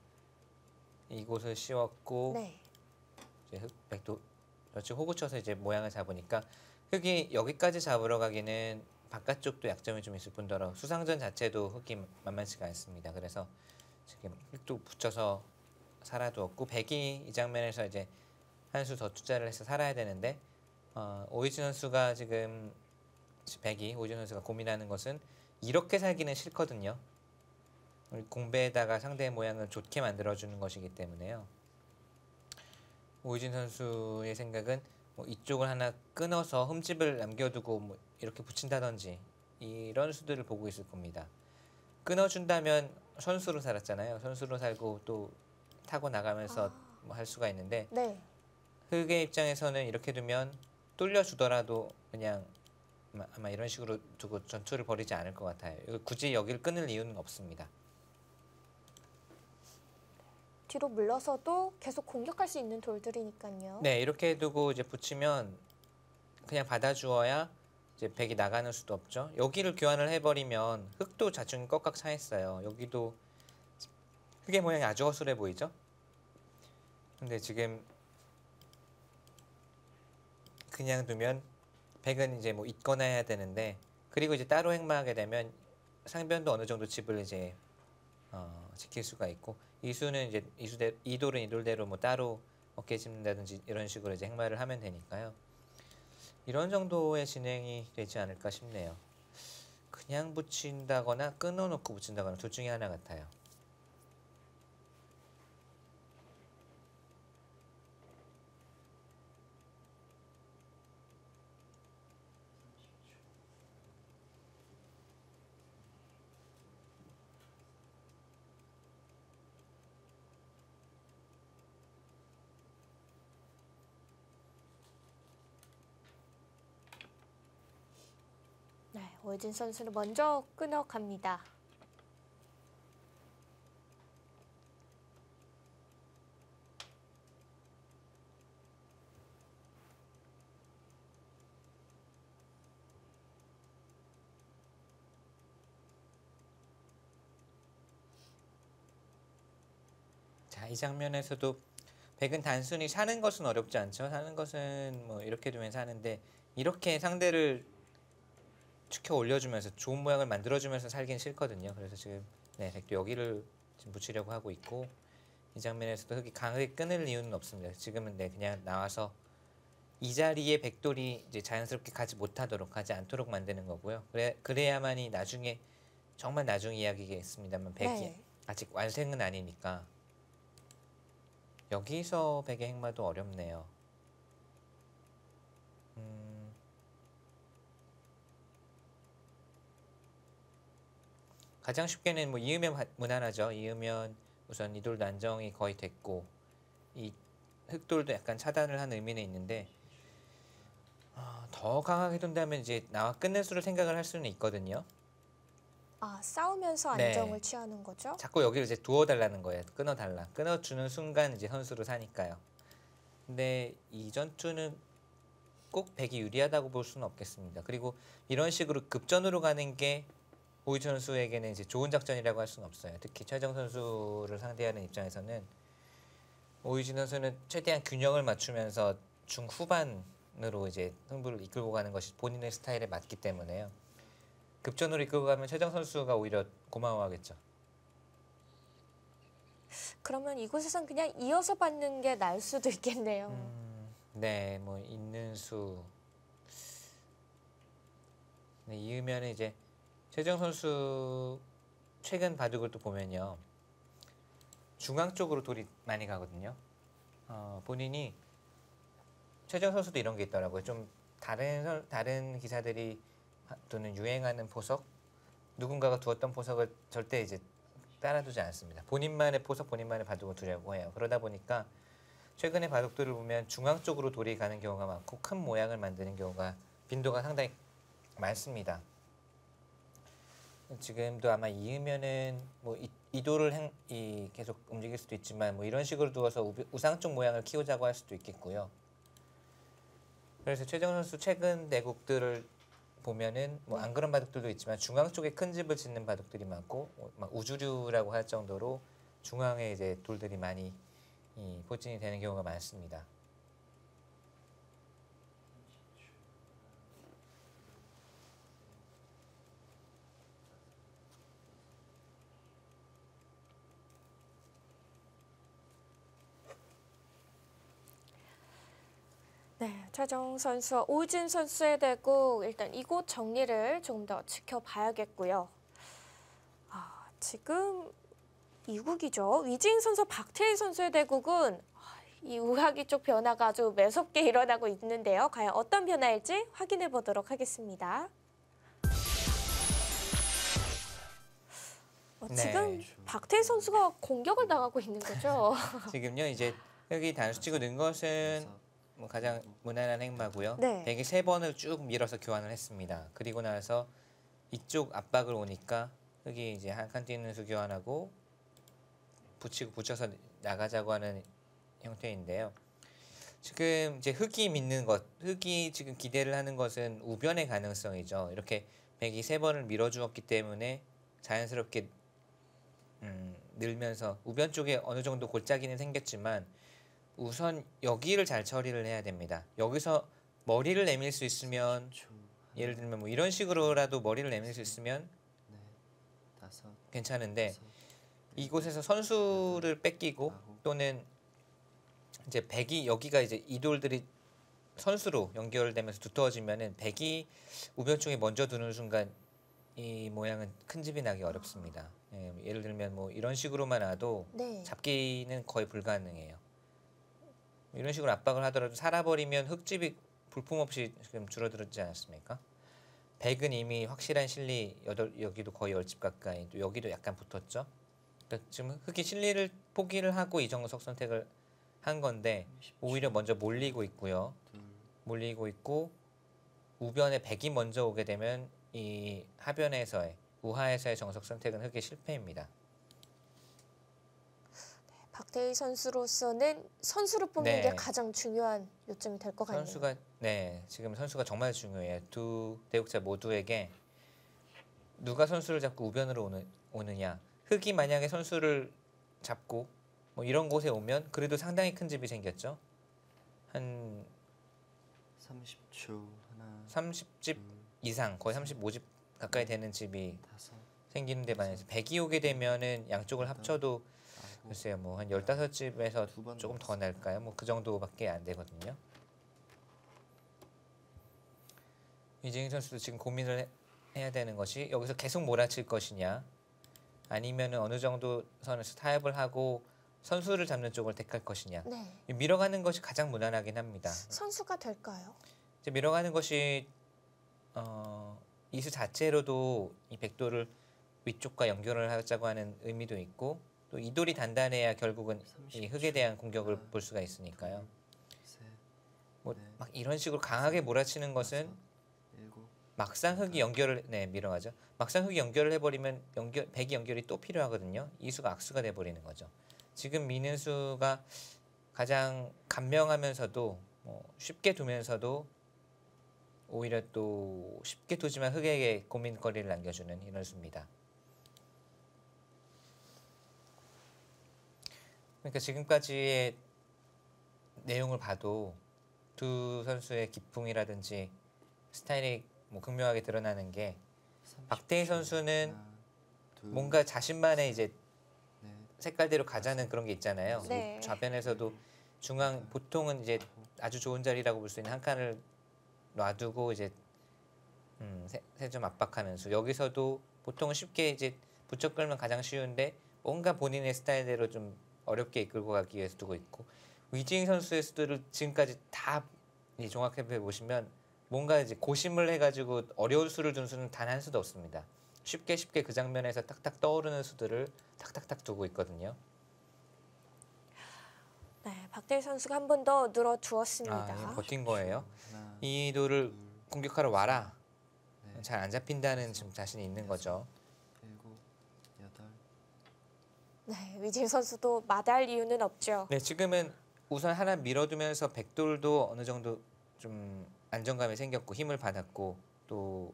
이곳을 씌웠고
네.
이제 백도 저쪽 호구 쳐서 이제 모양을 잡으니까 흙이 여기까지 잡으러 가기는 바깥쪽도 약점이 좀 있을 뿐더러 수상전 자체도 흙이 만만치가 않습니다. 그래서 지금 흙도 붙여서 살아두었고 백이 이 장면에서 이제 한 수 더 투자를 해서 살아야 되는데 오이진 선수가 지금 오이진 선수가 고민하는 것은 이렇게 살기는 싫거든요. 우리 공배에다가 상대의 모양을 좋게 만들어주는 것이기 때문에요. 오이진 선수의 생각은 뭐 이쪽을 하나 끊어서 흠집을 남겨두고 뭐 이렇게 붙인다든지 이런 수들을 보고 있을 겁니다. 끊어준다면 선수로 살았잖아요. 선수로 살고 또 타고 나가면서 뭐 할 수가 있는데
네.
흙의 입장에서는 이렇게 두면 뚫려주더라도 그냥 아마 이런 식으로 두고 전투를 벌이지 않을 것 같아요. 굳이 여기를 끊을 이유는 없습니다.
뒤로 물러서도 계속 공격할 수 있는 돌들이니까요.
네, 이렇게 두고 이제 붙이면 그냥 받아주어야 이제 백이 나가는 수도 없죠. 여기를 교환을 해버리면 흙도 자충이 꺾각 차 있어요. 여기도 흙의 모양이 아주 허술해 보이죠? 근데 지금 그냥 두면 백은 이제 뭐 있거나 해야 되는데 그리고 이제 따로 행마하게 되면 상변도 어느 정도 집을 이제 지킬 수가 있고 이수는 이제 이돌은 이돌대로 뭐 따로 어깨 짚는다든지 이런 식으로 이제 행마를 하면 되니까요. 이런 정도의 진행이 되지 않을까 싶네요. 그냥 붙인다거나 끊어놓고 붙인다거나 둘 중에 하나 같아요.
네, 오유진 선수는 먼저 끊어갑니다.
자, 이 장면에서도 백은 단순히 사는 것은 어렵지 않죠. 사는 것은 뭐 이렇게 두면 사는데 이렇게 상대를 축혀 올려주면서 좋은 모양을 만들어주면서 살긴 싫거든요. 그래서 지금 네, 백도 여기를 지금 붙이려고 하고 있고 이 장면에서도 흙이 강하게 끊을 이유는 없습니다. 지금은 네, 그냥 나와서 이 자리에 백돌이 이제 자연스럽게 가지 못하도록 가지 않도록 만드는 거고요. 그래야만이 나중에 정말 나중 이야기겠습니다만 백이
네.
아직 완성은 아니니까 여기서 백의 행마도 어렵네요. 가장 쉽게는 뭐 이으면 무난하죠. 이으면 우선 이돌도 안정이 거의 됐고 이 흑돌도 약간 차단을 한 의미는 있는데 더 강하게 둔다면 이제 나와 끝낼 수를 생각을 할 수는 있거든요.
아, 싸우면서
네.
안정을 취하는 거죠?
자꾸 여기를 이제 두어달라는 거예요. 끊어달라. 끊어주는 순간 이제 선수로 사니까요. 근데 이 전투는 꼭 백이 유리하다고 볼 수는 없겠습니다. 그리고 이런 식으로 급전으로 가는 게 오유진 선수에게는 이제 좋은 작전이라고 할 수는 없어요. 특히 최정 선수를 상대하는 입장에서는 오유진 선수는 최대한 균형을 맞추면서 중후반으로 이제 승부를 이끌고 가는 것이 본인의 스타일에 맞기 때문에요. 급전으로 이끌고 가면 최정 선수가 오히려 고마워하겠죠.
그러면 이곳에선 그냥 이어서 받는 게 나을 수도 있겠네요.
네, 뭐 있는 수. 네, 이으면 이제 최정 선수 최근 바둑을 또 보면요, 중앙 쪽으로 돌이 많이 가거든요. 본인이 최정 선수도 이런 게 있더라고요. 좀 다른 기사들이 두는 유행하는 보석, 누군가가 두었던 보석을 절대 이제 따라두지 않습니다. 본인만의 보석, 본인만의 바둑을 두려고 해요. 그러다 보니까 최근의 바둑들을 보면 중앙 쪽으로 돌이 가는 경우가 많고 큰 모양을 만드는 경우가 빈도가 상당히 많습니다. 지금도 아마 이으면은 뭐 이도를 계속 움직일 수도 있지만 뭐 이런 식으로 두어서 우상 쪽 모양을 키우자고 할 수도 있겠고요. 그래서 최정 선수 최근 내국들을 보면은 뭐 안 그런 바둑들도 있지만 중앙 쪽에 큰 집을 짓는 바둑들이 많고 막 우주류라고 할 정도로 중앙에 이제 돌들이 많이 포진이 되는 경우가 많습니다.
네, 최정 선수와 오유진 선수의 대국 일단 이곳 정리를 조금 더 지켜봐야겠고요. 지금 2국이죠. 위진 선수, 박태희 선수의 대국은 이 우하기 쪽 변화가 아주 매섭게 일어나고 있는데요. 과연 어떤 변화일지 확인해 보도록 하겠습니다. 지금
네.
박태희 선수가 공격을 나가고 있는 거죠.
지금요 이제 여기 단수 치고 넣은 것은 뭐 가장 무난한 행마고요.
네.
백이 3번을 쭉 밀어서 교환을 했습니다. 그리고 나서 이쪽 압박을 오니까 흙이 이제 한 칸 뛰는 수 교환하고 붙여서 나가자고 하는 형태인데요. 지금 이제 흙이 믿는 것, 흙이 지금 기대를 하는 것은 우변의 가능성이죠. 이렇게 백이 3번을 밀어주었기 때문에 자연스럽게 늘면서 우변 쪽에 어느 정도 골짜기는 생겼지만 우선 여기를 잘 처리를 해야 됩니다. 여기서 머리를 내밀 수 있으면, 예를 들면 뭐 이런 식으로라도 머리를 내밀 수 있으면 괜찮은데 이곳에서 선수를 뺏기고 또는 이제 백이 여기가 이제 이 돌들이 선수로 연결되면서 두터워지면은 백이 우변 쪽에 먼저 두는 순간 이 모양은 큰 집이 나기 어렵습니다. 예를 들면 뭐 이런 식으로만 와도
네.
잡기는 거의 불가능해요. 이런 식으로 압박을 하더라도 살아버리면 흙집이 볼품없이 지금 줄어들지 않았습니까? 백은 이미 확실한 실리 여기도 거의 10집 가까이, 또 여기도 약간 붙었죠. 그러니까 지금 흙이 실리를 포기를 하고 이정석 선택을 한 건데 오히려 먼저 몰리고 있고요. 몰리고 있고 우변에 백이 먼저 오게 되면 이 하변에서의 우하에서의 정석 선택은 흙의 실패입니다.
박태희 선수로서는 선수를 뽑는
네.
게 가장 중요한 요점이 될 것 같네요.
지금 선수가 정말 중요해요. 두 대국자 모두에게 누가 선수를 잡고 우변으로 오느냐. 흙이 만약에 선수를 잡고 뭐 이런 곳에 오면 그래도 상당히 큰 집이 생겼죠. 한
30초 하나
30집 이상, 거의 35집 가까이 되는 집이 생기는 데 반해서 백이 오게 되면은 양쪽을 합쳐도 글쎄요, 뭐 한 15집에서 조금 더 날까요? 뭐 그 정도밖에 안 되거든요. 이재인 선수도 지금 고민을 해야 되는 것이 여기서 계속 몰아칠 것이냐, 아니면은 어느 정도 선에서 타협을 하고 선수를 잡는 쪽을 택할 것이냐.
네.
밀어가는 것이 가장 무난하긴 합니다.
선수가 될까요?
이제 밀어가는 것이 이수 자체로도 이 백돌을 위쪽과 연결을 하자고 하는 의미도 있고, 또 이 돌이 단단해야 결국은 이 흙에 대한 공격을 볼 수가 있으니까요. 뭐 막 이런 식으로 강하게 몰아치는 것은 막상 흙이 연결을 밀어가죠. 막상 흙이 연결을 해버리면 백이 연결이 또 필요하거든요. 이수가 악수가 돼버리는 거죠. 지금 미는 수가 가장 간명하면서도 쉽게 두면서도 오히려 또 쉽게 두지만 흑에게 고민거리를 남겨주는 이런 수입니다. 그러니까 지금까지의 내용을 봐도 두 선수의 기풍이라든지 스타일이 극명하게 드러나는 게 박태희 선수는 뭔가 자신만의 이제 색깔대로 가자는 그런 게 있잖아요.
네.
좌변에서도 중앙 보통은 이제 아주 좋은 자리라고 볼 수 있는 한 칸을 놔두고 이제 세 점 압박하는 수. 여기서도 보통은 쉽게 이제 부쩍 끌면 가장 쉬운데 뭔가 본인의 스타일대로 좀 어렵게 이끌고 가기 위해서 두고 있고 위징 선수의 수들을 지금까지 다 종합해 보시면 뭔가 이제 고심을 해가지고 어려운 수를 둔 수는 단 한 수도 없습니다. 쉽게 그 장면에서 딱딱 떠오르는 수들을 탁탁탁 두고 있거든요.
네, 박태희 선수가 한 번 더 늘어주었습니다.
아, 버틴 거예요. 이 도를 공격하러 와라. 잘 안 잡힌다는 지금 자신이 있는 거죠.
네, 위징 선수도 마다할 이유는 없죠.
네, 지금은 우선 하나 밀어두면서 백돌도 어느 정도 좀 안정감이 생겼고 힘을 받았고 또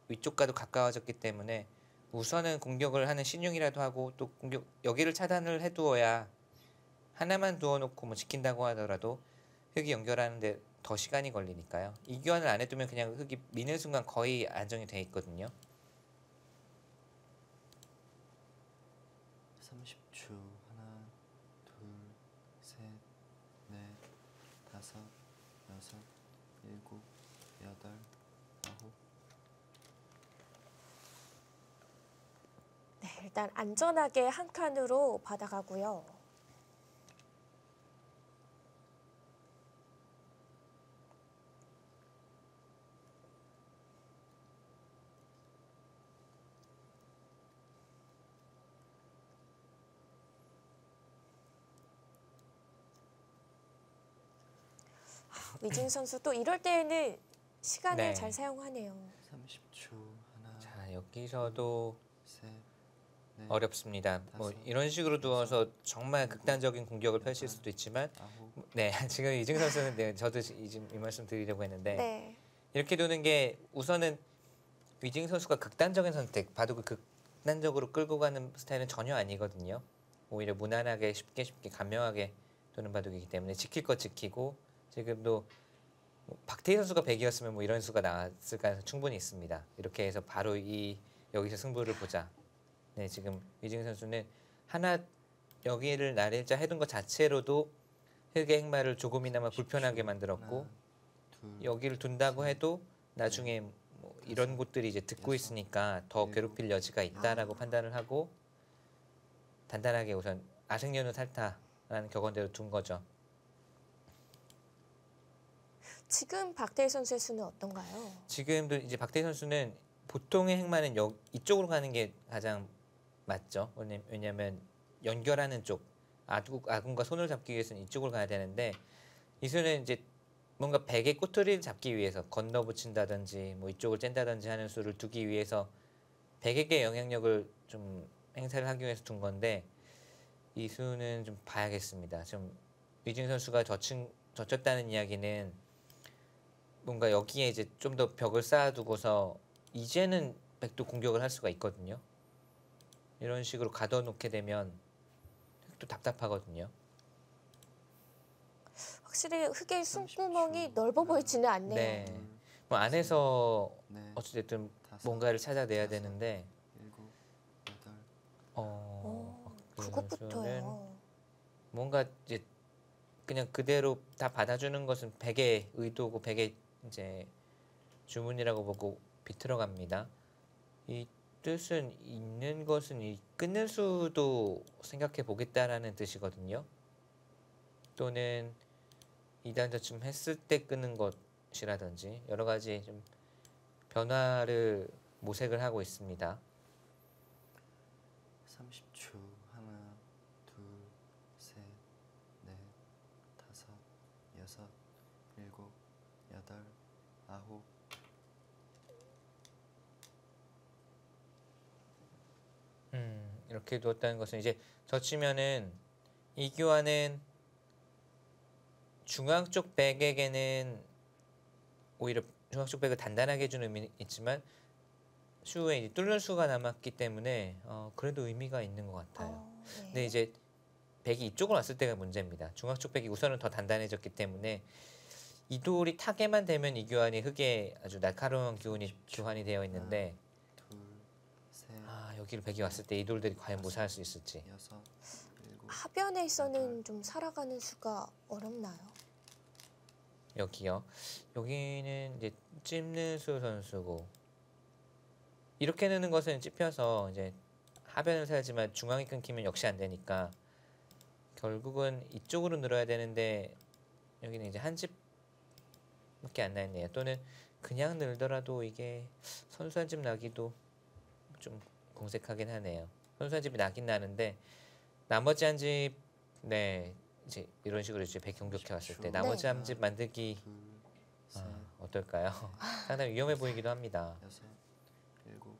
위쪽과도 가까워졌기 때문에 우선은 공격을 하는 신용이라도 하고 또 공격 여기를 차단을 해두어야 하나만 두어놓고 뭐 지킨다고 하더라도 흙이 연결하는데 더 시간이 걸리니까요. 이 교환을 안 해두면 그냥 흙이 미는 순간 거의 안정이 돼 있거든요.
30초. 하나, 둘, 셋, 넷, 다섯, 여섯, 일곱, 여덟, 아홉.
네, 일단 안전하게 한 칸으로 받아가고요. 위징 선수 또 이럴 때에는 시간을
네.
잘 사용하네요.
30초. 하나,
자, 여기서도
셋, 넷,
어렵습니다. 뭐
다섯,
이런 식으로 두어서 정말 극단적인 공격을 펼칠 수도 있지만
아홉.
네, 지금 이증 선수는 네, 저도 이 말씀 드리려고 했는데
네.
이렇게 두는 게 우선은 위징 선수가 극단적인 선택, 바둑을 극단적으로 끌고 가는 스타일은 전혀 아니거든요. 오히려 무난하게 쉽게 간명하게 두는 바둑이기 때문에 지킬 것 지키고 지금도 뭐 박태희 선수가 100이었으면 뭐 이런 수가 나왔을 가능성이 충분히 있습니다. 이렇게 해서 바로 여기서 승부를 보자. 네, 지금 위징 선수는 하나 여기를 날일자 해둔 것 자체로도 흙의 행마를 조금이나마 불편하게 만들었고
하나, 둘,
여기를 둔다고 해도 나중에 뭐 이런 곳들이 이제 듣고 있으니까 더 괴롭힐 여지가 있다라고 판단을 하고 단단하게 우선 아승연은 탈타라는 격언대로 둔 거죠.
지금 박태희 선수의 수는 어떤가요?
지금도 이제 박태희 선수는 보통의 행마는 이쪽으로 가는 게 가장 맞죠. 왜냐하면 연결하는 쪽 아군과 손을 잡기 위해서는 이쪽으로 가야 되는데 이수는 이제 뭔가 백의 꼬투리를 잡기 위해서 건너붙인다든지 뭐 이쪽을 짠다든지 하는 수를 두기 위해서 백에게 영향력을 좀 행사를 하기 위해서 둔 건데 이 수는 좀 봐야겠습니다. 좀 위징 선수가 젖혔다는 이야기는 뭔가 여기에 이제 좀 더 벽을 쌓아두고서 이제는 백도 공격을 할 수가 있거든요. 이런 식으로 가둬놓게 되면 또 답답하거든요.
확실히 흙의 숨구멍이 넓어 보이지는 않네요.
네. 뭐 안에서
넷,
어찌됐든
다섯,
뭔가를 찾아내야
여섯,
되는데
일곱, 여덟.
그것부터요.
뭔가 이제 그냥 그대로 다 받아주는 것은 백의 의도고 백의 이제 주문이라고 보고 비틀어갑니다. 이 뜻은 있는 것은 이 끊는 수도 생각해 보겠다라는 뜻이거든요. 또는 2단저쯤 했을 때 끊는 것이라든지 여러 가지 좀 변화를 모색을 하고 있습니다.
30초. 하나, 둘, 셋, 넷, 다섯, 여섯, 일곱, 여덟, 아홉.
이렇게 두었다는 것은 이제 젖히면은 이 교환은 중앙 쪽 백에게는 오히려 중앙 쪽 백을 단단하게 해주는 의미는 있지만 슈에 이제 뚫는 수가 남았기 때문에 그래도 의미가 있는 것 같아요.
네.
근데 이제 백이 이쪽으로 왔을 때가 문제입니다. 중앙 쪽 백이 우선은 더 단단해졌기 때문에 이 돌이 타게만 되면 이 교환이 흙에 아주 날카로운 기운이 교환이 되어 있는데
둘, 셋,
여기를 백이 왔을 때 이 돌들이 과연 무사할 수 있을지.
여섯, 일곱,
하변에 있어는 좀 살아가는 수가 어렵나요?
여기요. 여기는 이제 찝는 수 선수고 이렇게 넣는 것은 찝혀서 이제 하변을 살지만 중앙이 끊기면 역시 안 되니까 결국은 이쪽으로 늘어야 되는데 여기는 이제 한 집밖에 안 나있네요. 또는 그냥 늘더라도 이게 선수 한 집 나기도 좀 공색하긴 하네요. 선수 한 집이 나긴 나는데 나머지 한 집, 네 이제 이런 식으로 이제 백경격해 왔을 때 나머지
네.
한 집 만들기
둘, 셋,
어떨까요? 상당히 위험해 보이기도 합니다.
여섯, 일곱,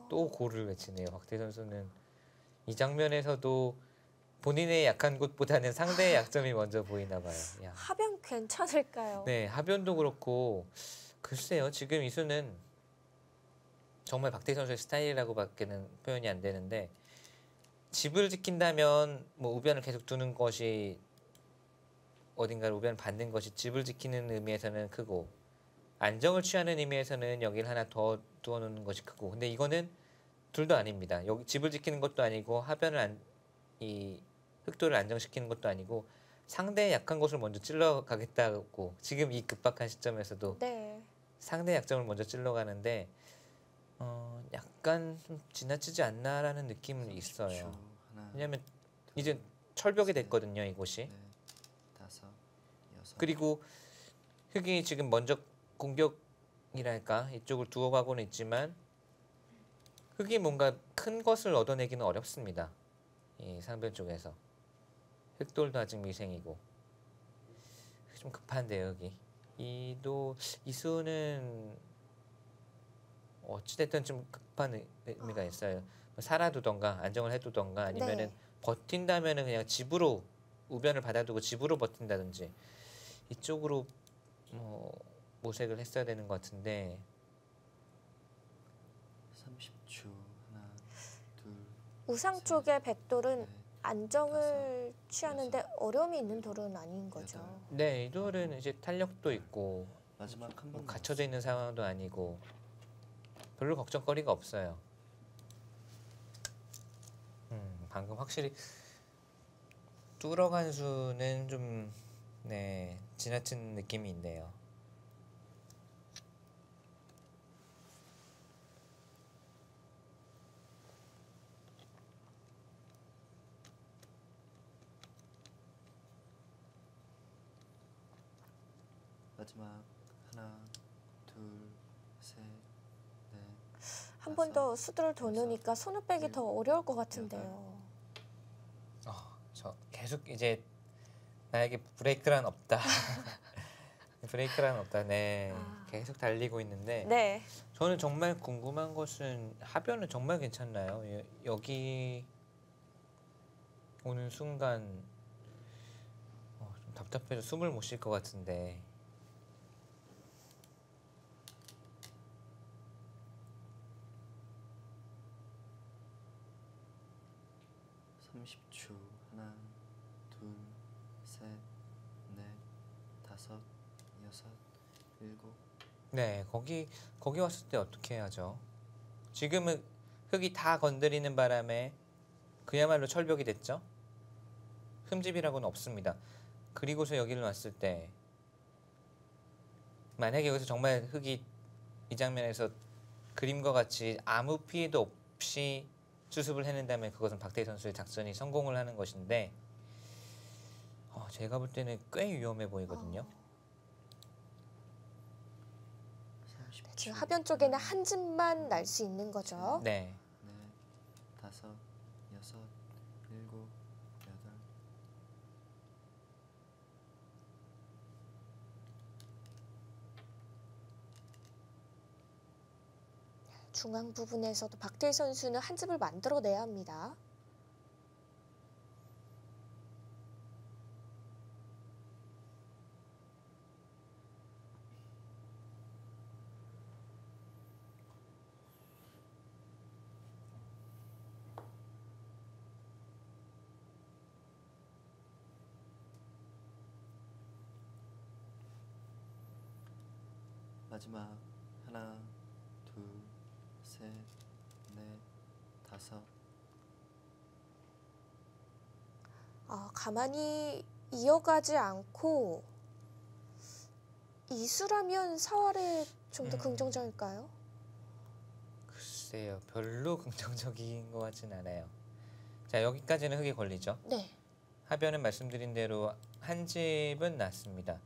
또 고를 외치네요. 박태 선수는 이 장면에서도 본인의 약한 곳보다는 상대의 약점이 먼저 보이나 봐요. 야.
하변 괜찮을까요?
네, 하변도 그렇고 글쎄요. 지금 이 수는 정말 박태 선수의 스타일이라고밖에는 표현이 안 되는데 집을 지킨다면 뭐 우변을 계속 두는 것이 어딘가를 우변을 받는 것이 집을 지키는 의미에서는 크고 안정을 취하는 의미에서는 여기를 하나 더 두어놓는 것이 크고 근데 이거는 둘도 아닙니다. 여기 집을 지키는 것도 아니고 이 흑도를 안정시키는 것도 아니고 상대의 약한 곳을 먼저 찔러 가겠다고 지금 이 급박한 시점에서도
네.
상대의 약점을 먼저 찔러 가는데 약간 좀 지나치지 않나라는 느낌은 있어요.
하나,
왜냐하면 이제 철벽이 됐거든요, 이곳이.
넷, 다섯, 여섯,
그리고 흑이 지금 먼저 공격이랄까 이쪽을 두어가고는 있지만 흑이 뭔가 큰 것을 얻어내기는 어렵습니다. 이 상변 쪽에서 흑돌도 아직 미생이고 좀 급한데요, 흑이. 이 수는 어찌됐든 좀 급한 의미가 있어요. 살아두던가 안정을 해두던가 아니면은
네.
버틴다면은 그냥 집으로 우변을 받아두고 집으로 버틴다든지 이쪽으로 모색을 했어야 되는 것 같은데
30초. 하나, 둘,
우상 쪽의 백돌은
넷,
안정을 취하는데 어려움이 있는 돌은 아닌 거죠.
여덟.
네, 이 돌은 이제 탄력도 있고
마지막 한
뭐
번.
갇혀져 있는 상황도 아니고 별로 걱정거리가 없어요. 방금 확실히 뚫어간 수는 좀 지나친 느낌이 있네요.
마지막 하나, 둘, 셋, 넷,
한 번 더 수두를 더 넣으니까 손을 빼기 더 어려울 것 같은데요.
저 계속 이제 나에게 브레이크란 없다. 브레이크란 없다. 네, 계속 달리고 있는데
네.
저는 정말 궁금한 것은 하변은 정말 괜찮나요? 여기 오는 순간 좀 답답해서 숨을 못 쉴 것 같은데
30초. 하나, 둘, 셋, 넷, 다섯, 여섯, 일곱.
네, 거기 왔을 때 어떻게 해야죠? 지금은 흙이 다 건드리는 바람에 그야말로 철벽이 됐죠? 흠집이라고는 없습니다. 그리고서 여기를 왔을 때 만약에 여기서 정말 흙이 이 장면에서 그림과 같이 아무 피해도 없이 수습을 해낸다면 그것은 박태희 선수의 작전이 성공을 하는 것인데 제가 볼 때는 꽤 위험해 보이거든요.
30초.
지금 하변 쪽에는 한 집만 날 수 있는 거죠.
네.
넷, 다섯, 여섯, 일곱, 여덟.
중앙 부분에서도 박태희 선수는 한 집을 만들어내야 합니다.
마지막 하나, 둘, 셋, 넷, 다섯.
가만히 이어가지 않고 이수라면 4할에 좀 더 긍정적일까요?
글쎄요, 별로 긍정적인 것 같진 않아요. 자, 여기까지는 흙이 걸리죠.
네.
하변은 말씀드린 대로 한 집은 났습니다.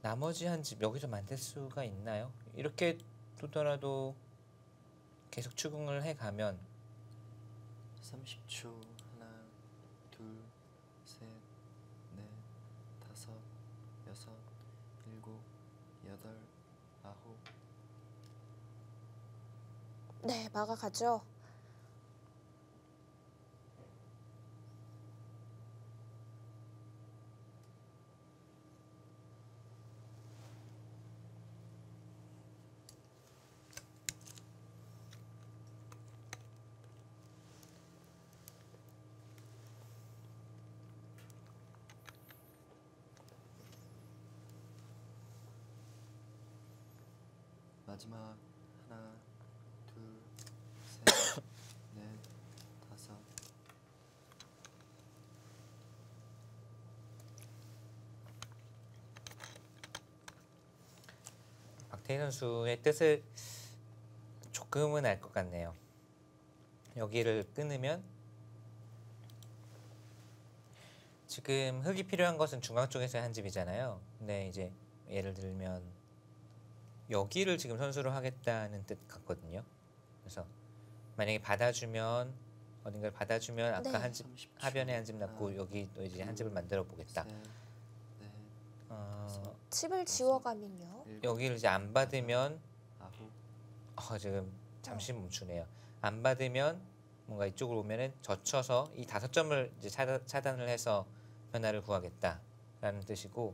나머지 한 집 여기서 만들 수가 있나요? 이렇게 두더라도 계속 추궁을 해가면
30초. 하나, 둘, 셋, 넷, 다섯, 여섯, 일곱, 여덟, 아홉.
네, 막아가죠.
마지막 하나, 둘, 셋, 넷, 다섯.
박태희 선수의 뜻을 조금은 알 것 같네요. 여기를 끊으면 지금 흙이 필요한 것은 중앙 쪽에서의 한 집이잖아요. 근데 이제 예를 들면 여기를 지금 선수로 하겠다는 뜻 같거든요. 그래서 만약에 받아주면 어딘가를 받아주면 아까
네.
한 집
30초.
하변에 한 집 낳고
하나,
여기도 이제 한 집을 만들어 보겠다.
셋, 넷,
칩을 지워가면요.
일곱,
여기를 이제 안 받으면
아홉.
지금 잠시 멈추네요. 안 받으면 뭔가 이쪽으로 오면은 젖혀서 이 5점을 이제 차단을 해서 변화를 구하겠다라는 뜻이고,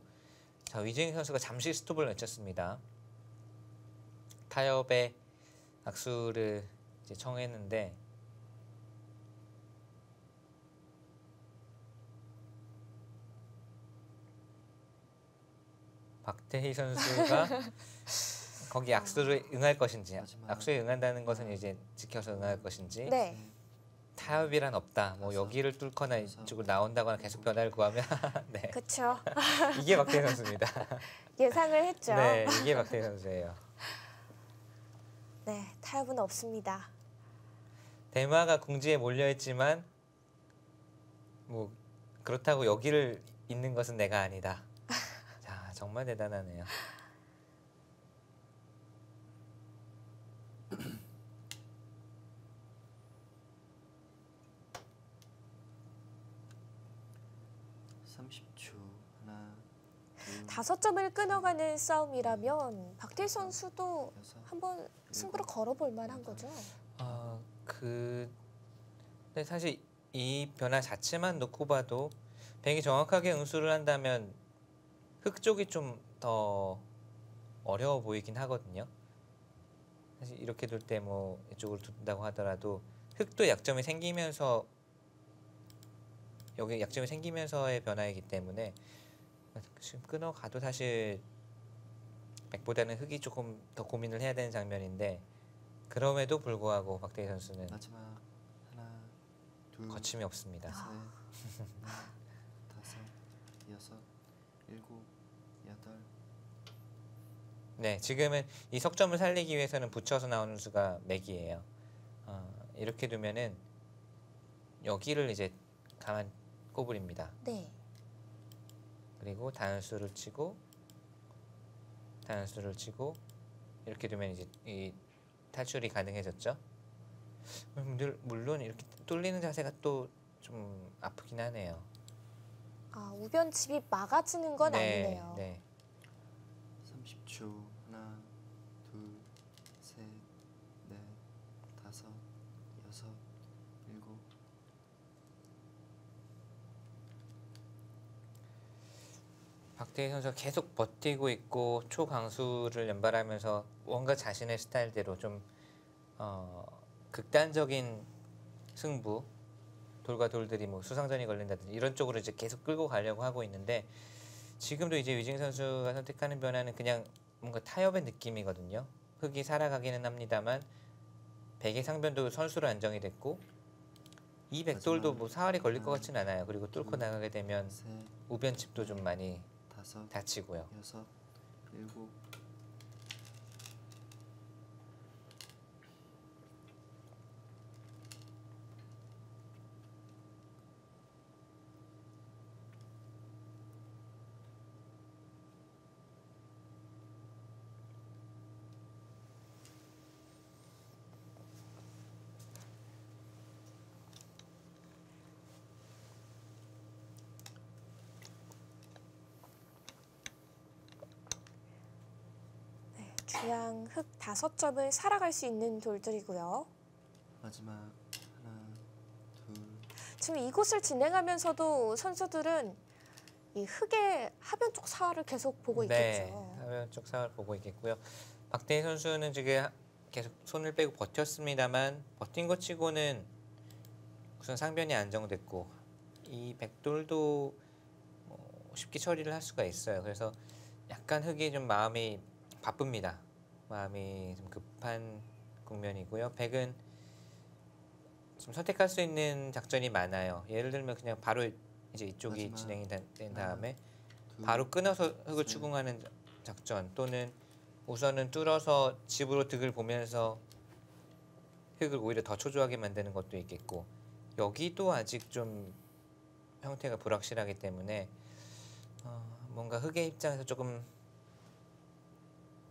자, 위재인 선수가 잠시 스톱을 외쳤습니다. 타협의 악수를 이제 청했는데 박태희 선수가 거기 악수를 응할 것인지,
마지막.
악수에 응한다는 것은 이제 지켜서 응할 것인지,
네.
타협이란 없다. 뭐 여기를 뚫거나 이쪽으로 나온다거나 계속 변화를 구하면 네.
그쵸.
이게 박태희 선수입니다.
예상을 했죠.
네, 이게 박태희 선수예요.
네, 타협은 없습니다.
대마가 궁지에 몰려 있지만 뭐 그렇다고 여기를 잇는 것은 내가 아니다. 자, 정말 대단하네요.
하나, 둘,
5점을 끊어가는 싸움이라면 박태희 선수도
여섯.
한번 승부를 걸어볼 만한 거죠.
근데 사실 이 변화 자체만 놓고 봐도 백이 정확하게 응수를 한다면 흑 쪽이 좀 더 어려워 보이긴 하거든요. 사실 이렇게 둘 때 뭐 이쪽으로 둔다고 하더라도 흑도 약점이 생기면서 여기 약점이 생기면서의 변화이기 때문에 지금 끊어가도 사실 백보다는 흑이 조금 더 고민을 해야 되는 장면인데, 그럼에도 불구하고 박태희 선수는
마지막 하나, 둘,
거침이 없습니다.
셋, 넷, 다섯, 여섯, 일곱, 여덟.
네, 지금은 이 석점을 살리기 위해서는 붙여서 나오는 수가 맥이에요. 이렇게 두면은 여기를 이제 가만 꼬부립니다.
네.
그리고 단수를 치고 단수를 치고 이렇게 두면 이제 이 탈출이 가능해졌죠. 물론 이렇게 뚫리는 자세가 또 좀 아프긴 하네요.
우변집이 막아지는 건 아니네요.
네.
30초. 하나, 둘, 셋, 넷, 다섯, 여섯, 일곱.
박태희 선수가 계속 버티고 있고 초강수를 연발하면서 뭔가 자신의 스타일대로 좀 극단적인 승부, 돌과 돌들이 뭐 수상전이 걸린다든지 이런 쪽으로 이제 계속 끌고 가려고 하고 있는데, 지금도 이제 위징 선수가 선택하는 변화는 그냥 뭔가 타협의 느낌이거든요. 흑이 살아가기는 합니다만 백의 상변도 선수로 안정이 됐고 이 백돌도 뭐 사활이 걸릴 것 같진 않아요. 그리고 뚫고 나가게 되면
셋,
우변칩도 좀 많이
다섯,
다치고요.
여섯, 일곱.
주양 흑 5점을 살아갈 수 있는 돌들이고요.
마지막 하나, 둘,
지금 이곳을 진행하면서도 선수들은 이 흑의 하변 쪽 사활을 계속 보고
네,
있겠죠.
하변 쪽 사활 보고 있겠고요. 박태희 선수는 지금 계속 손을 빼고 버텼습니다만 버틴 것 치고는 우선 상변이 안정됐고 이 백돌도 쉽게 처리를 할 수가 있어요. 그래서 약간 흑이 좀 마음이 바쁩니다. 마음이 좀 급한 국면이고요. 백은 좀 선택할 수 있는 작전이 많아요. 예를 들면 그냥 바로 이제 이쪽이
마지막
진행이 된 다음에
둘,
바로 끊어서 흑을
셋.
추궁하는 작전 또는 우선은 뚫어서 집으로 득을 보면서 흑을 오히려 더 초조하게 만드는 것도 있겠고 여기도 아직 좀 형태가 불확실하기 때문에 뭔가 흑의 입장에서 조금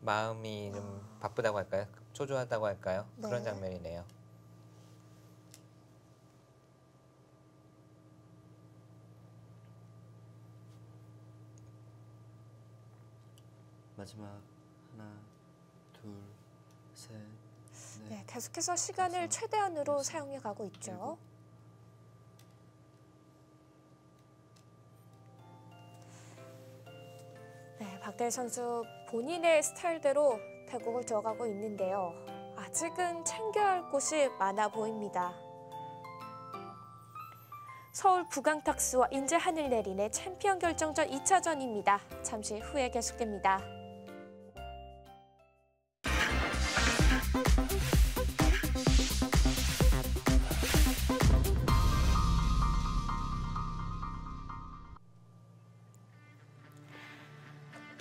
마음이 좀 바쁘다고 할까요? 초조하다고 할까요?
네.
그런 장면이네요.
마지막 하나, 둘, 셋, 넷,
네, 계속해서 시간을
다섯,
최대한으로
여섯,
사용해 가고 있죠.
일곱.
네, 박태희 선수 본인의 스타일대로 대국을 들어가고 있는데요. 아직은 챙겨야 할 곳이 많아 보입니다. 서울 부강탁스와 인제 하늘내린의 챔피언 결정전 2차전입니다. 잠시 후에 계속됩니다.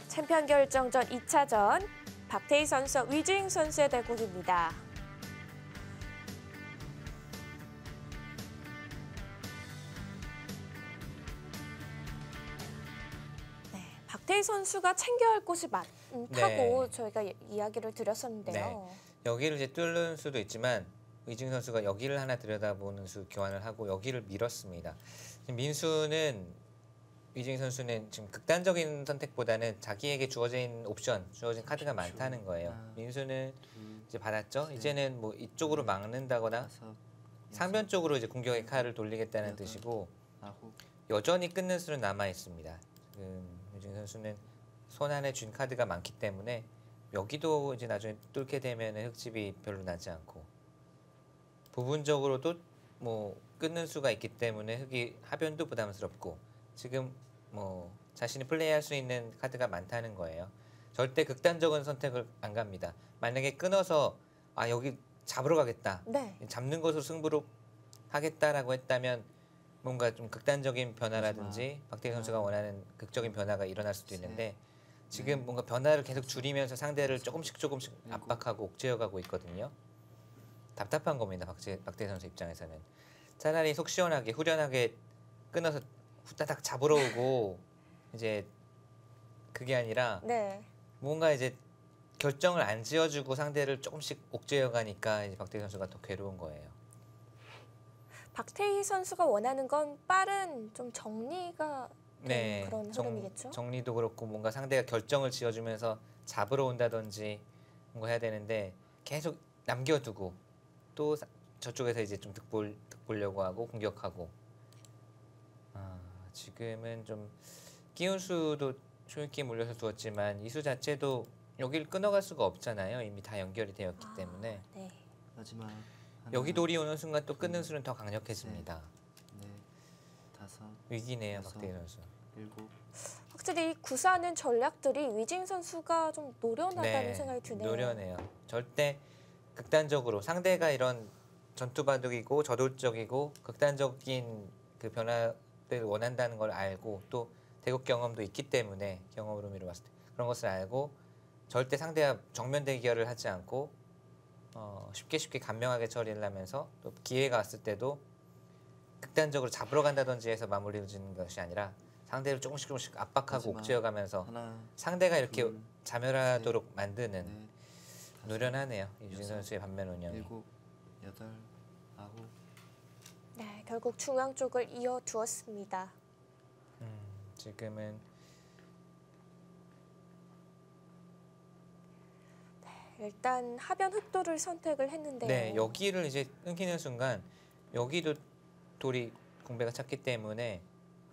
챔피언 결정전 2차전 박태희 선수와 위즈잉 선수의 대국입니다. 네, 박태희 선수가 챙겨야 할 곳이 많다고
네.
저희가 이야기를 드렸었는데요.
여기를 이제 뚫는 수도 있지만 위징 선수가 여기를 하나 들여다보는 수 교환을 하고 여기를 밀었습니다. 지금 민수는 위징 선수는 지금 극단적인 선택보다는 자기에게 주어진 옵션, 주어진 카드가 많다는 거예요. 민수는
둘,
이제 받았죠.
셋,
이제는 뭐 이쪽으로 막는다거나
다섯,
상변
여섯,
쪽으로 이제 공격의 칼을 돌리겠다는
여덟,
뜻이고
아홉.
여전히 끊는 수는 남아 있습니다. 지금 유진 선수는 손 안에 쥔 카드가 많기 때문에 여기도 이제 나중에 뚫게 되면 흑집이 별로 나지 않고 부분적으로도 뭐 끊는 수가 있기 때문에 흑이 하변도 부담스럽고 지금 뭐 자신이 플레이할 수 있는 카드가 많다는 거예요. 절대 극단적인 선택을 안 갑니다. 만약에 끊어서 여기 잡으러 가겠다.
네.
잡는 것으로 승부로 하겠다라고 했다면 뭔가 좀 극단적인 변화라든지 박태희 선수가 원하는 극적인 변화가 일어날 수도 있는데 지금 뭔가 변화를 계속 줄이면서 상대를 조금씩 압박하고 옥죄어가고 있거든요. 답답한 겁니다. 박태희 선수 입장에서는 차라리 속 시원하게 후련하게 끊어서 후다닥 잡으러 오고 이제 그게 아니라
네.
뭔가 이제 결정을 안 지어주고 상대를 조금씩 옥죄어가니까 이제 박태희 선수가 더 괴로운 거예요.
박태희 선수가 원하는 건 빠른 좀 정리가 된 그런 흐름이겠죠?
정리도 그렇고 뭔가 상대가 결정을 지어주면서 잡으러 온다든지 뭔가 해야 되는데 계속 남겨두고 또 저쪽에서 이제 좀 득보려고 하고 공격하고 지금은 좀 끼운수도 초읽기에 물려서 두었지만 이수 자체도 여기를 끊어갈 수가 없잖아요. 이미 다 연결이 되었기 때문에
네.
마지막 하나,
여기 돌이 오는 순간 또 끊는 수는 더 강력해집니다.
넷, 다섯,
위기네요.
여섯.
박태희 선수.
일곱.
확실히 구사하는 전략들이 위징 선수가 좀 노련하다는 생각이 드네요.
노련해요. 절대 극단적으로 상대가 이런 전투 바둑이고 저돌적이고 극단적인 그 변화를 원한다는 걸 알고 또 대국 경험도 있기 때문에 경험으로 미뤄봤을 때 그런 것을 알고 절대 상대와 정면 대결을 하지 않고 쉽게 감명하게 처리를 하면서 또 기회가 왔을 때도 극단적으로 잡으러 간다든지 해서 마무리를 짓는 것이 아니라 상대를 조금씩 압박하고
마지막
옥죄어가면서
하나,
상대가 이렇게
둘,
자멸하도록 만드는
넷, 다섯,
노련하네요. 이주진
여섯,
선수의 반면 운영이.
일곱, 여덟, 아홉.
네, 결국 중앙 쪽을 이어두었습니다.
지금은
일단 하변 흑돌을 선택을 했는데요.
네 여기를 이제 끊기는 순간 여기도 돌이 공배가 찼기 때문에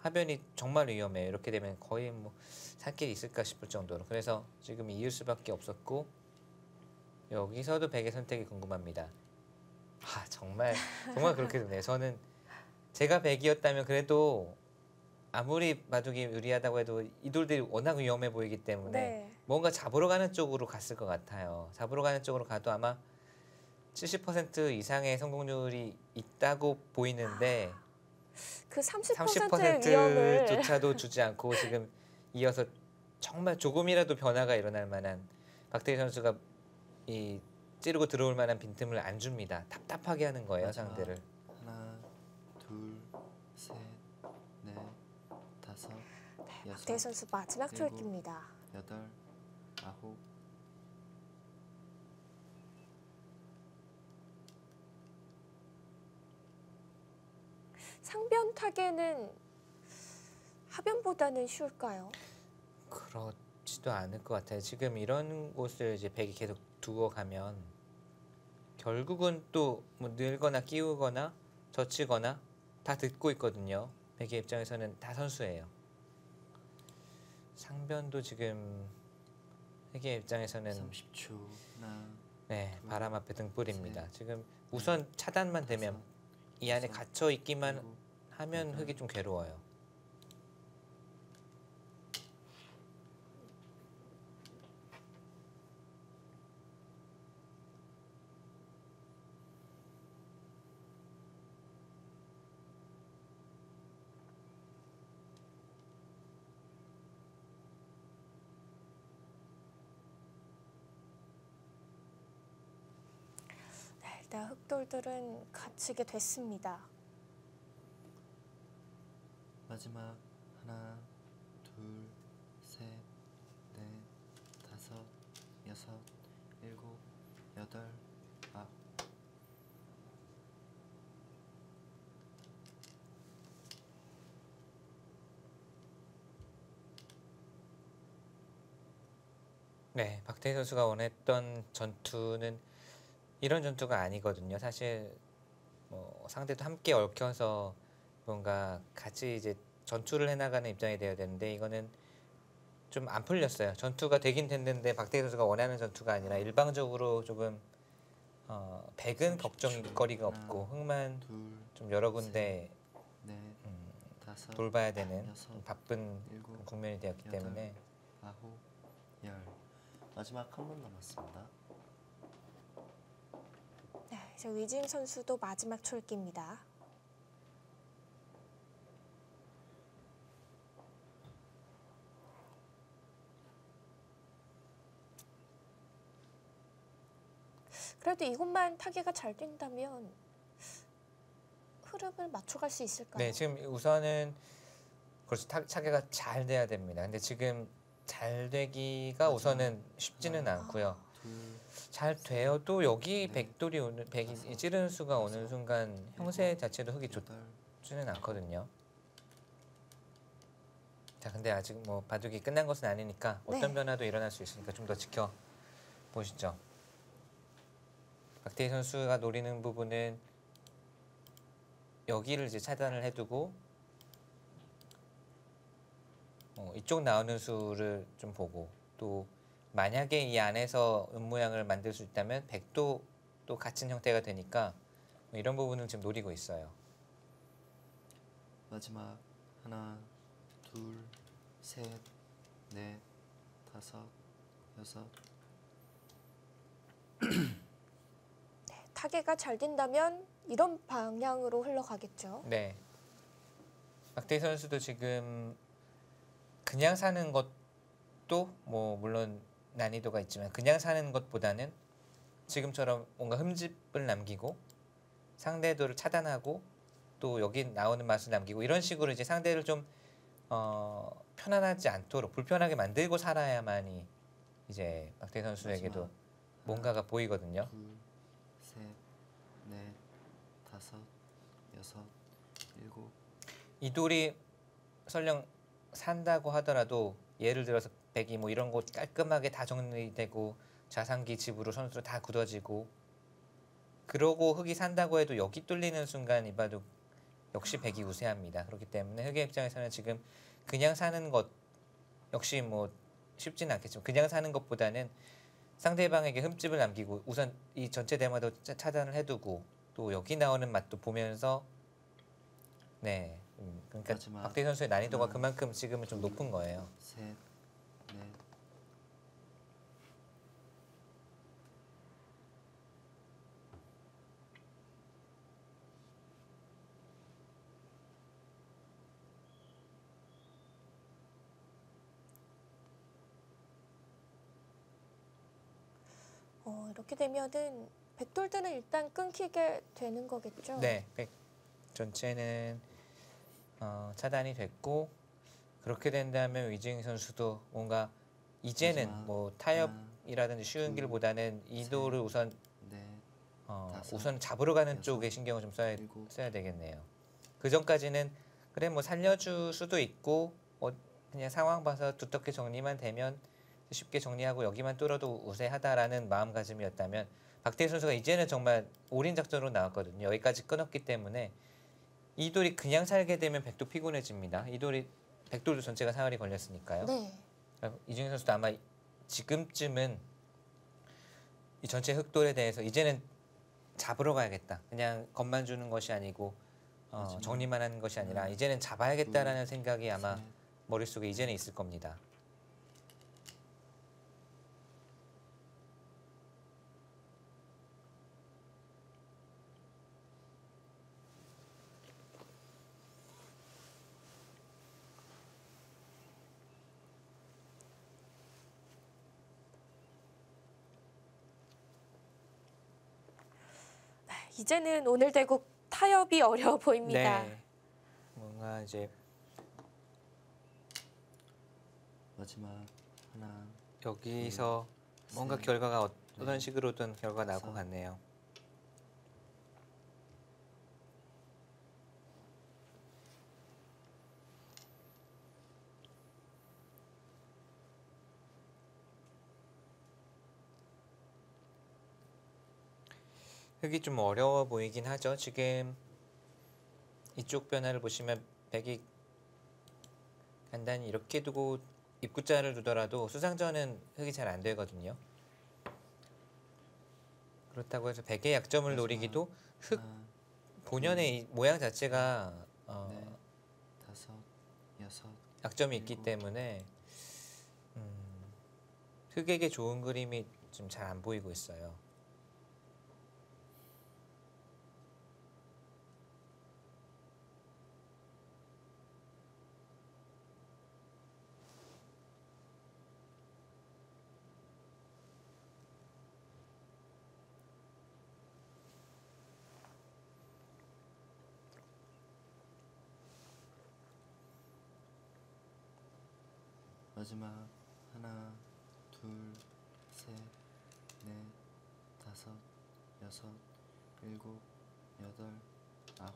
하변이 정말 위험해요. 이렇게 되면 거의 뭐 살 길이 있을까 싶을 정도로. 그래서 지금 이을 수밖에 없었고 여기서도 백의 선택이 궁금합니다. 아 정말 그렇게 되네요. 저는 제가 백이었다면 그래도 아무리 바둑이 유리하다고 해도 이 돌들이 워낙 위험해 보이기 때문에
네.
뭔가 잡으러 가는 쪽으로 갔을 것 같아요. 잡으러 가는 쪽으로 가도 아마 70% 이상의 성공률이 있다고 보이는데
그 30%의 위험을
30%조차도 주지 않고 지금 이어서 정말 조금이라도 변화가 일어날 만한 박태희 선수가 이 찌르고 들어올 만한 빈틈을 안 줍니다. 답답하게 하는 거예요,
마지막
상대를.
하나, 둘, 셋, 넷, 다섯,
박태희
여섯,
선수 마지막
일곱.
쫄기입니다.
여덟, 아홉.
상변 타개는 하변보다는 쉬울까요?
그렇지도 않을 것 같아요. 지금 이런 곳을 이제 백이 계속 두고 가면 결국은 또 뭐 늘거나 끼우거나 젖히거나 다 듣고 있거든요. 백의 입장에서는 다 선수예요. 상변도 지금 백의 입장에서는
30초. 하나,
네, 바람 앞에 등불입니다.
셋,
지금 우선 차단만 되면
다섯,
이 안에
여섯,
갇혀 있기만
일곱,
하면
여덟.
흙이 좀 괴로워요.
네, 일단 흑돌들은 갇히게 됐습니다.
마지막 하나, 둘, 셋, 넷, 다섯, 여섯, 일곱, 여덟, 아홉.
네, 박태희 선수가 원했던 전투는 이런 전투가 아니거든요. 사실 뭐 상대도 함께 얽혀서 뭔가 같이 이제 전투를 해나가는 입장이 되어야 되는데 이거는 좀 안 풀렸어요. 전투가 되긴 됐는데 박태희 선수가 원하는 전투가 아니라 일방적으로 조금 백은
30초.
걱정거리가
하나,
없고 흑만
둘,
좀 여러 군데
넷, 다섯,
돌봐야 되는
여섯,
좀 바쁜
일곱,
국면이 되었기
여덟.
때문에
아홉, 열. 마지막 한 번 남았습니다.
네, 이제 위징 선수도 마지막 쫄기입니다. 그래도 이곳만 타개가 잘 된다면 흐름을 맞춰갈 수 있을까요?
네, 지금 우선은 그렇죠. 차계가 잘 돼야 됩니다. 근데 지금 잘 되기가 우선은 쉽지는 않고요.
둘,
잘 되어도 여기
네.
백돌이 오는 백이 찌르는 수가 오는 순간 형세 자체도 흙이
여덟,
좋지는 않거든요. 자, 근데 아직 뭐 바둑이 끝난 것은 아니니까 어떤
네.
변화도 일어날 수 있으니까 좀 더 지켜 보시죠. 박태희 선수가 노리는 부분은 여기를 이제 차단을 해두고 이쪽 나오는 수를 좀 보고 또 만약에 이 안에서 모양을 만들 수 있다면 백도 또 갇힌 형태가 되니까 뭐 이런 부분은 지금 노리고 있어요.
마지막 하나, 둘, 셋, 넷, 다섯, 여섯.
타개가 잘 된다면 이런 방향으로 흘러가겠죠.
네. 박태희 선수도 지금 그냥 사는 것도 뭐 물론 난이도가 있지만 그냥 사는 것보다는 지금처럼 뭔가 흠집을 남기고 상대도를 차단하고 또 여기 나오는 맛을 남기고 이런 식으로 이제 상대를 좀 편안하지 않도록 불편하게 만들고 살아야만이 이제 박태희 선수에게도
마지막.
뭔가가 보이거든요.
둘, 셋, 넷, 다섯, 여섯, 일곱.
이 돌이 설령 산다고 하더라도 예를 들어서 백이 뭐 이런 곳 깔끔하게 다 정리되고 자산기 집으로 선수로 다 굳어지고 그러고 흙이 산다고 해도 여기 뚫리는 순간 이봐도 역시 백이 우세합니다. 그렇기 때문에 흙의 입장에서는 지금 그냥 사는 것 역시 뭐 쉽지는 않겠지만 그냥 사는 것보다는 상대방에게 흠집을 남기고 우선 이 전체 대마도 차단을 해두고 또 여기 나오는 맛도 보면서 네 그러니까
마지막.
박태희 선수의 난이도가
하나,
그만큼 지금은 좀 높은 거예요.
셋, 넷.
이렇게 되면은 백돌들은 일단 끊기게 되는 거겠죠.
네, 백 전체는 차단이 됐고 그렇게 된다면 위징 선수도 뭔가 이제는
마지막.
뭐 타협이라든지 쉬운
둘,
길보다는 이도를 우선
넷, 다섯,
우선 잡으러 가는
여섯,
쪽에 신경을 좀
일곱.
써야 되겠네요. 그 전까지는 그래 뭐 살려줄 수도 있고 그냥 상황 봐서 두텁게 정리만 되면 쉽게 정리하고 여기만 뚫어도 우세하다라는 마음가짐이었다면 박태희 선수가 이제는 정말 올인 작전으로 나왔거든요. 여기까지 끊었기 때문에 이 돌이 그냥 살게 되면 백도 피곤해집니다. 이 돌이 백돌도 전체가 사활이 걸렸으니까요.
네.
이중인 선수도 아마 지금쯤은 이 전체 흑돌에 대해서 이제는 잡으러 가야겠다. 그냥 겁만 주는 것이 아니고
마지막.
정리만 하는 것이 아니라
하나,
이제는 잡아야겠다라는
둘,
생각이 아마
셋.
머릿속에 이제는 있을 겁니다.
이제는 오늘 대국 타협이 어려워 보입니다.
네. 뭔가 이제
마지막. 하나,
여기서 뭔가
셋,
결과가 어떤
넷,
식으로든 결과가 나올 것
다섯.
같네요. 흙이 좀 어려워 보이긴 하죠. 지금 이쪽 변화를 보시면 백이 간단히 이렇게 두고 입구자를 두더라도 수상전은 흙이 잘 안 되거든요. 그렇다고 해서 백의 약점을
마지막.
노리기도 흙
하나,
본연의 이 모양 자체가
넷, 다섯, 여섯.
약점이 있기
일곱.
때문에 흙에게 좋은 그림이 좀 잘 안 보이고 있어요.
마지막. 하나, 둘, 셋, 넷, 다섯, 여섯, 일곱, 여덟, 아홉.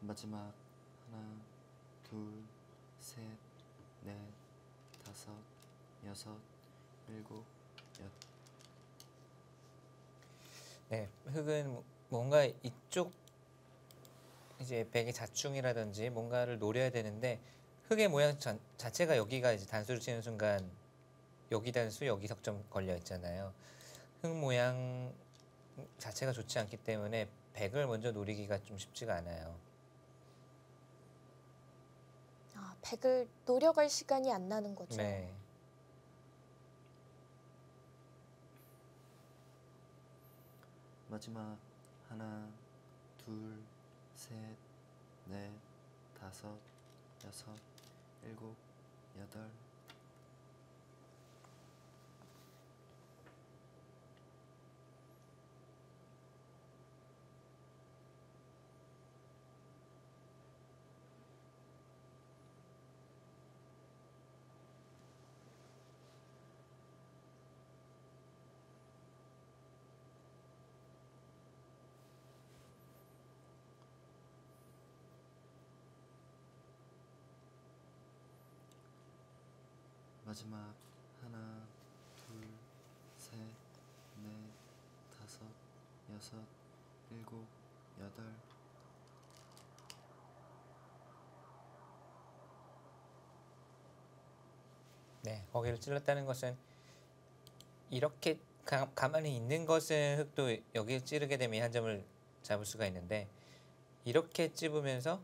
마지막. 하나, 둘, 셋, 넷, 다섯, 여섯, 일곱, 여덟.
네, 흙은 뭔가 이쪽 이제 백의 자충이라든지 뭔가를 노려야 되는데 흙의 모양 자체가 여기가 이제 단수를 치는 순간 여기 단수 여기 석점 걸려 있잖아요. 흙 모양 자체가 좋지 않기 때문에 백을 먼저 노리기가 좀 쉽지가 않아요.
아, 백을 노려갈 시간이 안 나는 거죠.
네.
마지막 하나, 둘, 셋, 넷, 다섯, 여섯, 일곱, 여덟. 마지막 하나, 둘, 셋, 넷, 다섯, 여섯, 일곱, 여덟.
네, 거기를 찔렀다는 것은 이렇게 가만히 있는 것은 흙도 여기를 찌르게 되면 한 점을 잡을 수가 있는데 이렇게 찝으면서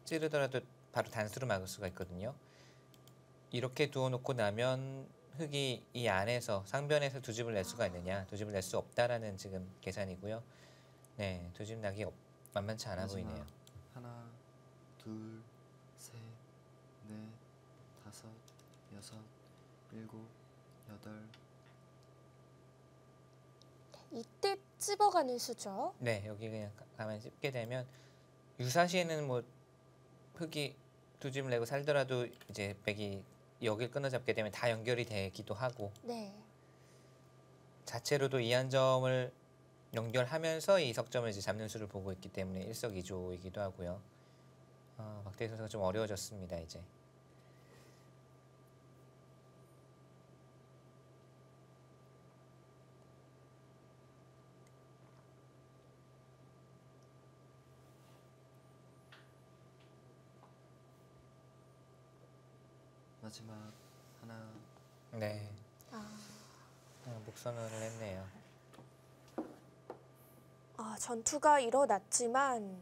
찌르더라도 바로 단수로 막을 수가 있거든요. 이렇게 두어놓고 나면 흙이 이 안에서 상변에서 두 집을 낼 수가 있느냐, 두 집을 낼 수 없다라는 지금 계산이고요. 네, 두 집 나기 만만치 않아
마지막
보이네요.
하나, 둘, 셋, 넷, 다섯, 여섯, 일곱, 여덟.
이때 찝어가는 수죠.
네, 여기 그냥 가만히 찝게 되면 유사시에는 뭐 흙이 두 집을 내고 살더라도 이제 백이 여길 끊어잡게 되면 다 연결이 되기도 하고
네.
자체로도 이 한 점을 연결하면서 이 석점을 이제 잡는 수를 보고 있기 때문에 일석이조이기도 하고요. 박대희 선수가 좀 어려워졌습니다 이제.
마지막 하나,
네,
아,
목선언을 했네요.
전투가 일어났지만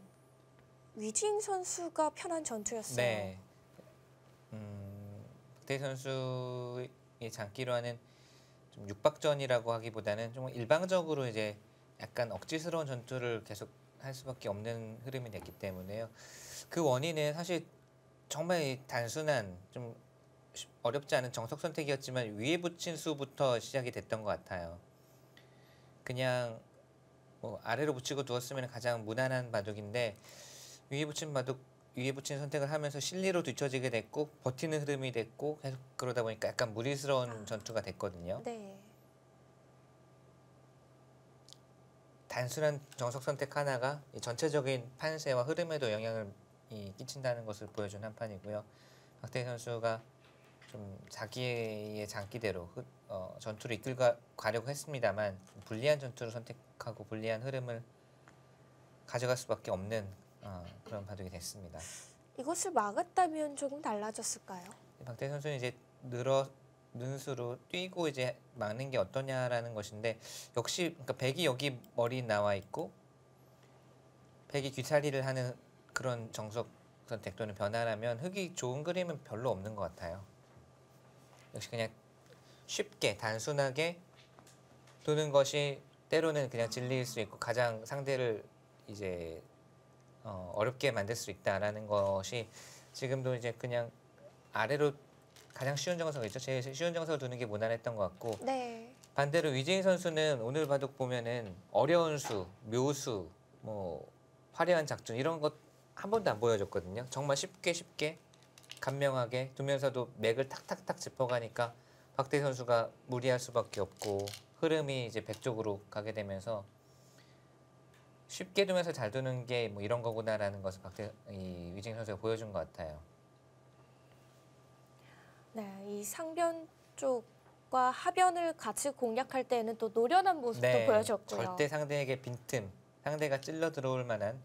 위진 선수가 편한 전투였어요.
네, 박대희 선수의 장기로 하는 좀 육박전이라고 하기보다는 좀 일방적으로 이제 약간 억지스러운 전투를 계속 할 수밖에 없는 흐름이 됐기 때문에요. 그 원인은 사실 정말 단순한 좀 어렵지 않은 정석 선택이었지만 위에 붙인 수부터 시작이 됐던 것 같아요. 그냥 뭐 아래로 붙이고 두었으면 가장 무난한 바둑인데 위에 붙인 선택을 하면서 실리로 뒤처지게 됐고 버티는 흐름이 됐고 계속 그러다 보니까 약간 무리스러운 전투가 됐거든요.
네.
단순한 정석 선택 하나가 이 전체적인 판세와 흐름에도 영향을 끼친다는 것을 보여준 한 판이고요. 박태희 선수가 좀 자기의 장기대로 전투를 이끌가려고 했습니다만 불리한 전투를 선택하고 불리한 흐름을 가져갈 수밖에 없는 그런 바둑이 됐습니다.
이것을 막았다면 조금 달라졌을까요?
박태희 선수는 이제 느는 수로 뛰고 이제 막는 게 어떠냐라는 것인데 역시 그러니까 백이 여기 머리 나와 있고 백이 귀살이를 하는 그런 정석 선택 또는 변화라면 흙이 좋은 그림은 별로 없는 것 같아요. 역시 그냥 쉽게 단순하게 두는 것이 때로는 그냥 진리일 수 있고 가장 상대를 이제 어렵게 만들 수 있다라는 것이 지금도 이제 그냥 아래로 가장 쉬운 정석이죠. 제일 쉬운 정석을 두는 게 무난했던 것 같고
네.
반대로 위재인 선수는 오늘 바둑 보면은 어려운 수, 묘수, 뭐 화려한 작전 이런 것 한 번도 안 보여줬거든요. 정말 쉽게 간명하게 두면서도 맥을 탁탁탁 짚어가니까 박태희 선수가 무리할 수밖에 없고 흐름이 이제 백 쪽으로 가게 되면서 쉽게 두면서 잘 두는 게 뭐 이런 거구나라는 것을 위징 선수가 보여준 것 같아요.
네, 이 상변 쪽과 하변을 같이 공략할 때는 또 노련한 모습도
네,
보여줬고요.
절대 상대에게 빈틈, 상대가 찔러 들어올 만한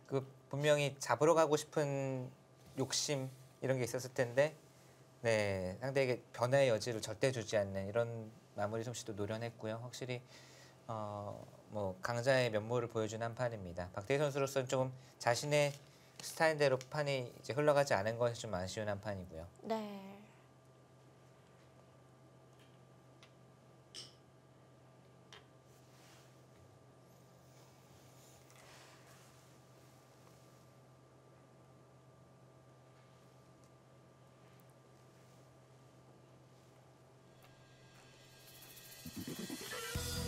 그 분명히 잡으러 가고 싶은 욕심 이런 게 있었을 텐데 네, 상대에게 변화의 여지를 절대 주지 않는 이런 마무리 솜씨도 노련했고요. 확실히 뭐 강자의 면모를 보여준 한 판입니다. 박태희 선수로서는 조금 자신의 스타일대로 판이 이제 흘러가지 않은 것이 좀 아쉬운 한 판이고요.
네.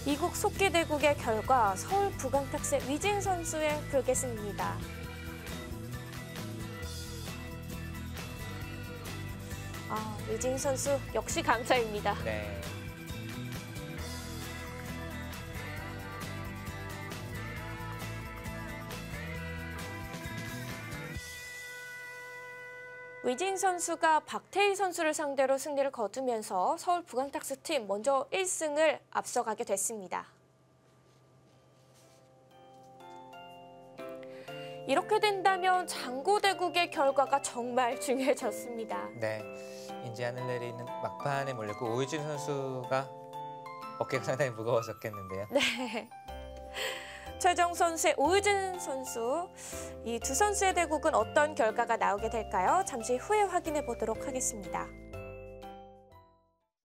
이국 속기대국의 결과 서울 부강탁세 위진 선수의 불개 승리입니다. 위진 선수 역시 강자입니다.
네.
위진 선수가 박태희 선수를 상대로 승리를 거두면서 서울 부강탁스 팀 먼저 1승을 앞서가게 됐습니다. 이렇게 된다면 장고대국의 결과가 정말 중요해졌습니다.
네, 이제 하늘내리는 막판에 몰렸고 오유진 선수가 어깨가 상당히 무거워졌겠는데요.
네. 최정 선수의 오유진 선수, 이 두 선수의 대국은 어떤 결과가 나오게 될까요? 잠시 후에 확인해 보도록 하겠습니다.